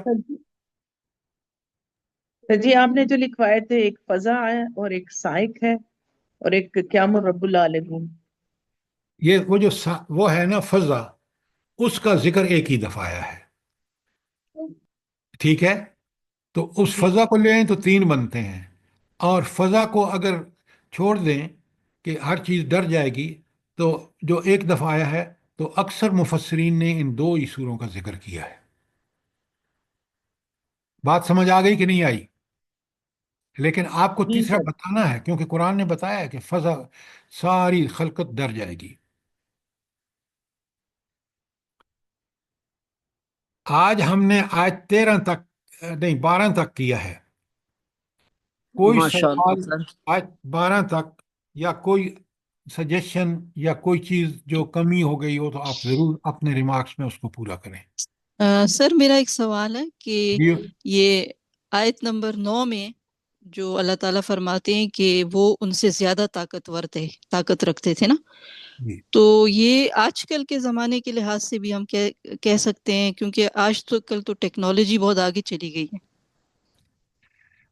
سر جی آپ نے جو لکھوائے تھے، ایک فضا ہے اور ایک سائق ہے اور ایک قیام رب العالمین۔ یہ وہ جو وہ ہے نا فضا، اس کا ذکر ایک ہی دفعہ آیا ہے، ٹھیک ہے؟ تو اس جی فضا کو لیں تو 3 بنتے ہیں، اور فضا کو اگر چھوڑ دیں کہ ہر چیز ڈر جائے گی، تو جو ایک دفعہ آیا ہے، تو اکثر مفسرین نے ان 2 ہی سوروں کا ذکر کیا ہے۔ بات سمجھ آ گئی کہ نہیں آئی؟ لیکن آپ کو جی تیسرا سر۔ بتانا ہے کیونکہ قرآن نے بتایا ہے کہ فضا ساری خلقت ڈر جائے گی۔ آج ہم نے آج 13 تک، نہیں 12 تک کیا ہے۔ کوئی ماشاء اللہ سوال سر۔ آج 12 تک، یا کوئی سجیشن یا کوئی چیز جو کمی ہو گئی ہو، تو آپ ضرور اپنے ریمارکس میں اس کو پورا کریں۔ سر میرا ایک سوال ہے کہ جی یہ آیت نمبر 9 میں جو اللہ تعالیٰ فرماتے ہیں کہ وہ ان سے زیادہ طاقت رکھتے تھے نا، جی، تو یہ آج کل کے زمانے کے لحاظ سے بھی ہم کہہ سکتے ہیں، کیونکہ آج تو کل تو ٹیکنالوجی بہت آگے چلی گئی ہے۔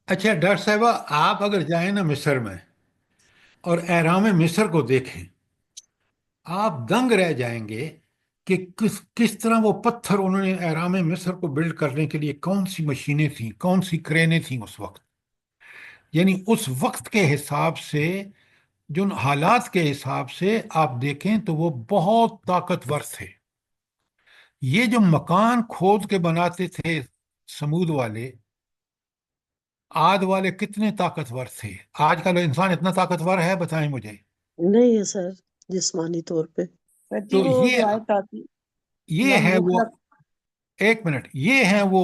اچھا ڈاکٹر صاحبہ، آپ اگر جائیں نا مصر میں اور اہرام مصر کو دیکھیں، آپ دنگ رہ جائیں گے کہ کس طرح وہ پتھر انہوں نے اہرام مصر کو بلڈ کرنے کے لیے کون سی مشینیں تھیں، کون سی کرینیں تھیں اس وقت، یعنی اس وقت کے حساب سے، جن حالات کے حساب سے آپ دیکھیں تو وہ بہت طاقتور تھے۔ یہ جو مکان کھود کے بناتے تھے سمود والے، عاد والے، کتنے طاقتور تھے۔ آج کل انسان اتنا طاقتور ہے؟ بتائیں مجھے۔ نہیں ہے سر، جسمانی طور پہ۔ سر جی تو وہ جو آیت آتی، یہ لم ہے وہ، یخلق۔ ایک منٹ، یہ ہیں وہ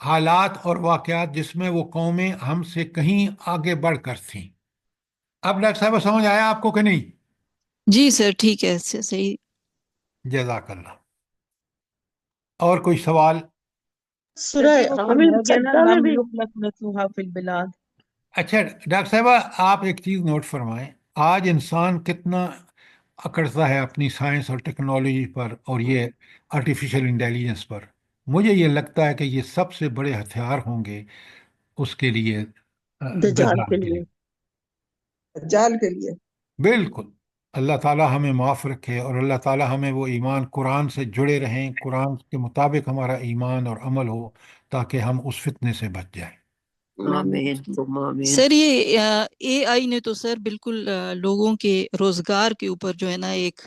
حالات اور واقعات جس میں وہ قومیں ہم سے کہیں آگے بڑھ کر تھیں۔ اب ڈاکٹر صاحب سمجھ آیا آپ کو کہ نہیں؟ جی سر ٹھیک ہے، صحیح۔ جزاک اللہ۔ اور کوئی سوال؟ سورہ سر جی وہ عامل فرمایا گیا نا سجدہ میں لم بھی یخلق مثلها فی البلاد. اچھا ڈاکٹر صاحبہ، آپ ایک چیز نوٹ فرمائیں، آج انسان کتنا اکڑتا ہے اپنی سائنس اور ٹیکنالوجی پر اور یہ آرٹیفیشل انٹیلیجنس پر. مجھے یہ لگتا ہے کہ یہ سب سے بڑے ہتھیار ہوں گے اس کے لیے، دجال دجال کے کے لیے. لیے. جال کے لیے. بالکل. اللہ تعالیٰ ہمیں معاف رکھے، اور اللہ تعالیٰ ہمیں وہ ایمان، قرآن سے جڑے رہیں، قرآن کے مطابق ہمارا ایمان اور عمل ہو تاکہ ہم اس فتنے سے بچ جائیں. آمین ثم آمین. سر یہ اے آئی نے تو سر بالکل لوگوں کے روزگار کے اوپر جو ہے نا ایک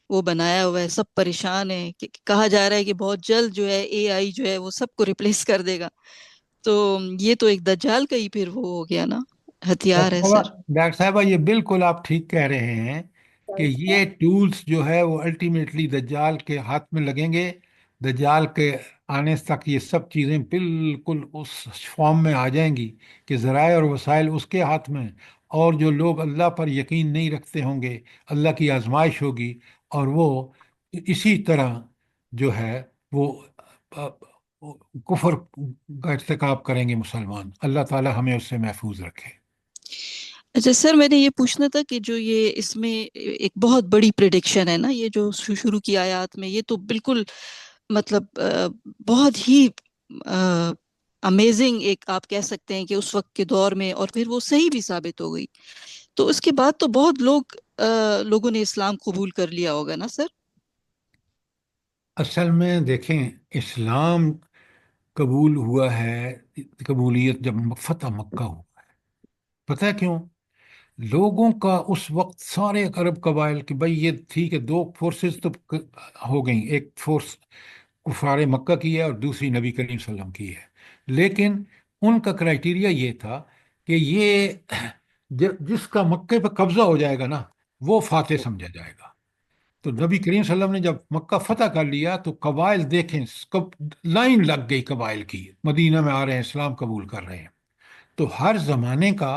وہ بنایا ہوا ہے، سب پریشان ہیں کہ کہا جا رہا ہے کہ بہت جلد جو ہے اے آئی جو ہے وہ سب کو ریپلیس کر دے گا. تو یہ تو ایک دجال کا ہی پھر وہ ہو گیا نا، ہتھیار ہے سر. ڈاکٹر صاحبہ یہ بالکل آپ ٹھیک کہہ رہے ہیں کہ یہ ٹولز جو ہے وہ الٹیمیٹلی دجال کے ہاتھ میں لگیں گے. دجال کے آنے تک یہ سب چیزیں بالکل اس فارم میں آ جائیں گی کہ ذرائع اور وسائل اس کے ہاتھ میں، اور جو لوگ اللہ پر یقین نہیں رکھتے ہوں گے، اللہ کی آزمائش ہوگی، اور وہ اسی طرح جو ہے وہ کفر کا ارتکاب کریں گے مسلمان. اللہ تعالی ہمیں اس سے محفوظ رکھے. اچھا سر، میں نے یہ پوچھنا تھا کہ جو یہ اس میں ایک بہت بڑی پریڈکشن ہے نا، یہ جو شروع کی آیات میں، یہ تو بالکل مطلب بہت ہی امیزنگ ایک آپ کہہ سکتے ہیں کہ اس وقت کے دور میں، اور پھر وہ صحیح بھی ثابت ہو گئی. تو اس کے بعد تو بہت لوگوں نے اسلام قبول کر لیا ہوگا نا سر؟ اصل میں دیکھیں، اسلام قبول ہوا ہے، قبولیت جب فتح مکہ ہوا. پتہ ہے کیوں؟ لوگوں کا اس وقت سارے عرب قبائل کی بھائی یہ تھی کہ دو فورسز تو ہو گئیں، ایک فورس کفار مکہ کی ہے اور دوسری نبی کریم صلی اللہ علیہ وسلم کی ہے. لیکن ان کا کرائٹیریا یہ تھا کہ یہ جس کا مکے پہ قبضہ ہو جائے گا نا وہ فاتح سمجھا جائے گا. تو نبی کریم صلی اللہ علیہ وسلم نے جب مکہ فتح کر لیا تو قبائل دیکھیں، لائن لگ گئی قبائل کی، مدینہ میں آ رہے ہیں، اسلام قبول کر رہے ہیں. تو ہر زمانے کا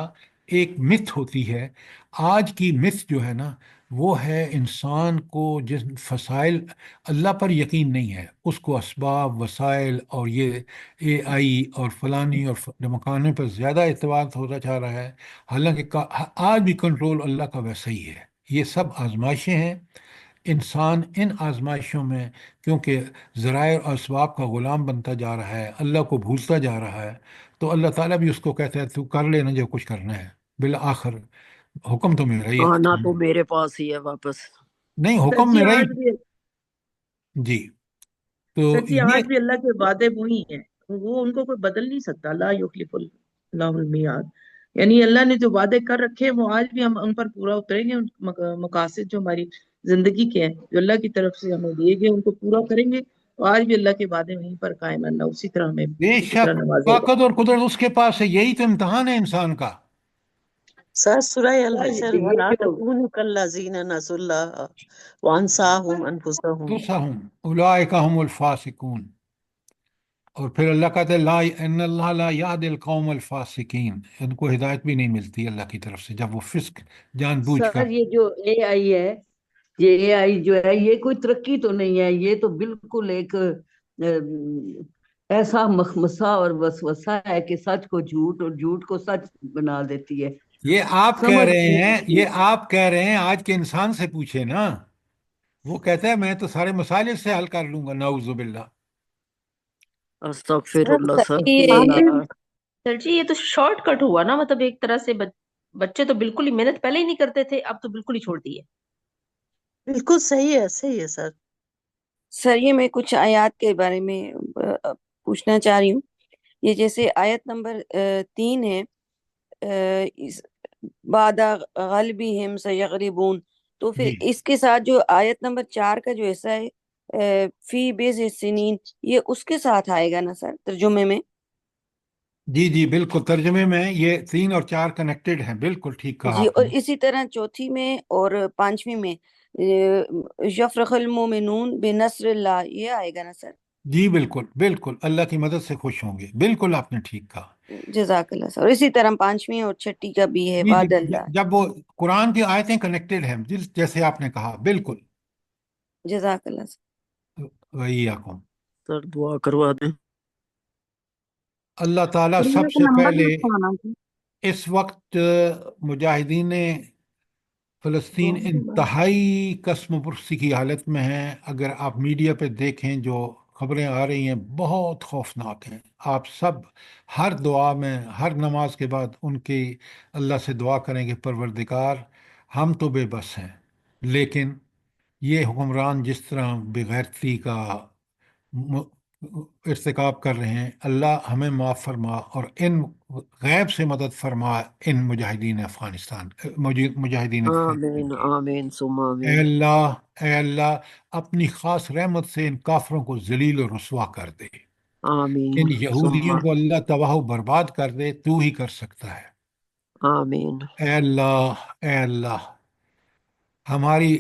ایک مت ہوتی ہے. آج کی مت جو ہے نا وہ ہے انسان کو جس فضائل، اللہ پر یقین نہیں ہے، اس کو اسباب، وسائل اور یہ اے آئی اور فلانی اور مکانوں پر زیادہ اعتماد ہوتا جا رہا ہے. حالانکہ آج بھی کنٹرول اللہ کا ویسا ہی ہے. یہ سب آزمائشیں ہیں. انسان ان آزمائشوں میں کیونکہ ذرائع اور اسباب کا غلام بنتا جا رہا ہے، اللہ کو بھولتا جا رہا ہے، تو اللہ تعالیٰ بھی اس کو کہتا ہے تو کر لینا جو کچھ کرنا ہے، بالآخر حکم تو میرا ہی آنا ہے. تو میرے پاس ہی ہے واپس. نہیں، سر حکم جی میرا ہی. آج بھی جی. تو سر جی یہ آج بھی اللہ کے وعدے وہی ہیں، وہ ان کو کوئی بدل نہیں سکتا. لا یخلف اللہ المیعاد. یعنی اللہ نے جو وعدے کر رکھے ہیں وہ آج بھی ہم ان پر پورا اتریں گے. ان مقاصد جو ہماری زندگی کے ہیں، جو اللہ کی طرف سے ہمیں دیے گئے، ان کو پورا کریں گے. تو آج بھی اللہ کے وعدے وہیں پر قائم ہیں. اللہ اسی طرح ہمیں بے اسی طرح شک نوازے گا. طاقت اور قدرت اس کے پاس ہے، یہی تو امتحان ہے انسان کا. سر سورہ الحشر یہ وَلَا جو تَكُونُوا كَالَّذِينَ نَسُوا اللَّهَ وَأَنسَاهُمْ أَنفُسَهُمْ. تسہم اولئک هم الفاسقون. اور پھر اللہ کہتے ہیں لا ان اللہ لا یہد القوم الفاسقین، ان کو ہدایت بھی نہیں ملتی اللہ کی طرف سے جب وہ فسق جان بوجھ سر کر. یہ جو اے آئی ہے، یہ اے آئی جو ہے یہ کوئی ترقی تو نہیں ہے، یہ تو بالکل ایک ایسا مخمصہ اور وسوسہ ہے کہ سچ کو جھوٹ اور جھوٹ کو سچ بنا دیتی ہے. یہ آپ کہہ سمجھ رہے نہیں ہیں، آتی. یہ آپ کہہ رہے ہیں، آج کے انسان سے پوچھے نا، وہ کہتا ہے میں تو سارے مسائل اس سے حل کر لوں گا. نعوذ باللہ. استغفر سر اللہ، سر استغفر یہ اللہ. سر جی یہ تو شارٹ کٹ ہوا نا، مطلب ایک طرح سے بچے تو بالکل ہی محنت پہلے ہی نہیں کرتے تھے، اب تو بالکل ہی چھوڑ دی ہے. بالکل صحیح ہے سر. سر یہ میں کچھ آیات کے بارے میں پوچھنا چاہ رہی ہوں. یہ جیسے آیت نمبر 3 ہے، بعد غلبہم سیغلبون، تو پھر جی اس کے ساتھ جو آیت نمبر 4 کا جو حصہ ہے فی بضع سنین، یہ اس کے ساتھ آئے گا نا سر ترجمے میں؟ جی جی بالکل، ترجمے میں یہ 3 اور 4 کنیکٹڈ ہیں. بالکل ٹھیک کہا جی، آپ اور نے. اسی طرح چوتھی میں اور 5ویں میں یفرح المؤمنون بنصر اللہ، یہ آئے گا نا سر؟ جی بالکل بالکل، اللہ کی مدد سے خوش ہوں گے. بالکل آپ نے ٹھیک کہا. جزاک اللہ سر. اور اسی طرح 5ویں اور 6 کا بھی ہے جی جی وعد اللہ. جب وہ قرآن کی آیتیں کنیکٹڈ ہیں جیسے آپ نے کہا. بالکل. جزاک اللہ سر. وہی آکم. سر دعا کروا دیں. اللہ تعالیٰ سر سب ایک سے نمبر پہلے لکھوانا تھا. اس وقت مجاہدین فلسطین بہت بڑا. انتہائی قسم پرسی کی حالت میں ہیں. اگر آپ میڈیا پہ دیکھیں جو خبریں آ رہی ہیں بہت خوفناک ہیں. آپ سب ہر دعا میں ہر نماز کے بعد ان کی اللہ سے دعا کریں کہ پروردگار ہم تو بے بس ہیں، لیکن یہ حکمران جس طرح بغیرتی کا م- ارتکاب کر رہے ہیں، اللہ ہمیں معاف فرما اور ان غیب سے مدد فرما ان مجاہدین افغانستان، مجاہدین فلسطین آمین کی. آمین ثم اے آمین. اللہ، اے اللہ، اپنی خاص رحمت سے ان کافروں کو ذلیل و رسوا کر دے. آمین ان ثم یہودیوں کو اللہ تباہ و برباد کر دے. تو ہی کر سکتا ہے. آمین. اے اللہ، اے اللہ، ہماری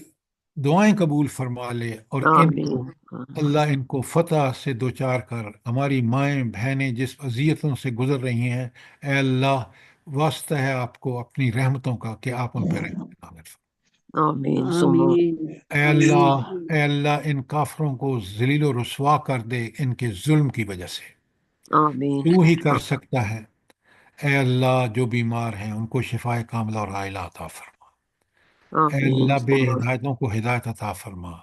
دعائیں قبول فرما لے اور ان کو آمین. اللہ ان کو فتح سے دوچار کر. ہماری مائیں بہنیں جس اذیتوں سے گزر رہی ہیں، اے اللہ واسطہ ہے آپ کو اپنی رحمتوں کا کہ آپ ان پہ رحمت نازل فرمائیں. آمین ثم آمین اے آمین اللہ، اے اللہ ان کافروں کو ذلیل و رسوا کر دے ان کے ظلم کی وجہ سے. آمین. تو ہی کر سکتا ہے. اے اللہ جو بیمار ہیں ان کو شفائے کاملہ اور عاجلہ عطا فرما. اے آمین اللہ بے ثم ہدایتوں کو ہدایت عطا فرما.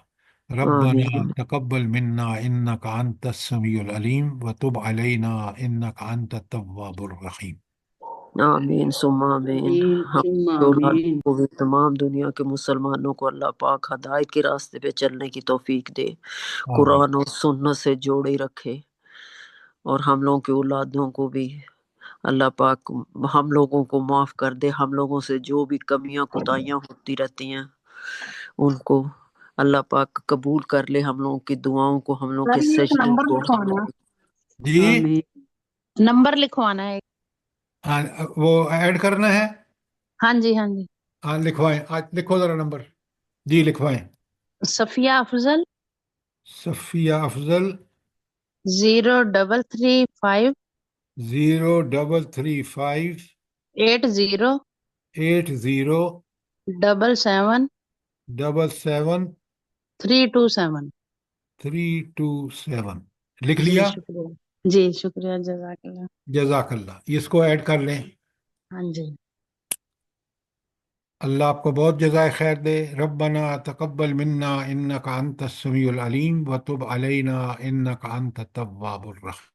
آمین. ربنا تقبل منا انك انت السميع العليم وتب علينا انك انت التواب الرحیم. آمین ثم آمین. آمین ہم ثم جو اولاد آمین کو بھی تمام دنیا کے مسلمانوں کو اللہ پاک ہدایت کے راستے پہ چلنے کی توفیق دے، آمین. قرآن اور سنت سے جوڑے رکھے، اور ہم لوگوں کے اولادوں کو بھی اللہ پاک ہم لوگوں کو معاف کر دے. ہم لوگوں سے جو بھی کمیاں کوتاہیاں ہوتی رہتی ہیں ان کو اللہ پاک قبول کر لے. ہم لوگوں کی دعاؤں کو، ہم لوگوں سر کے یہ ایک سجدوں نمبر کو. لکھوانا ہے. جی آمین نمبر لکھوانا ہے. آ، وہ ایڈ کرنا ہے. ہاں جی ہاں جی. ہاں لکھوائیں، آج لکھو ذرا نمبر. جی لکھوائیں. صفیہ افضل صفیہ افضل 0335 035 80 80 77 77 327. 327. لکھ جی لیا. شکریہ. جی شکریہ جزاک اللہ. جزاک اللہ. اس کو ایڈ کر لیں. ہاں جی. اللہ آپ کو بہت جزائے خیر دے. ربنا تقبل منا انك انت السمیع العلیم وتب علینا انك انت التواب الرحیم.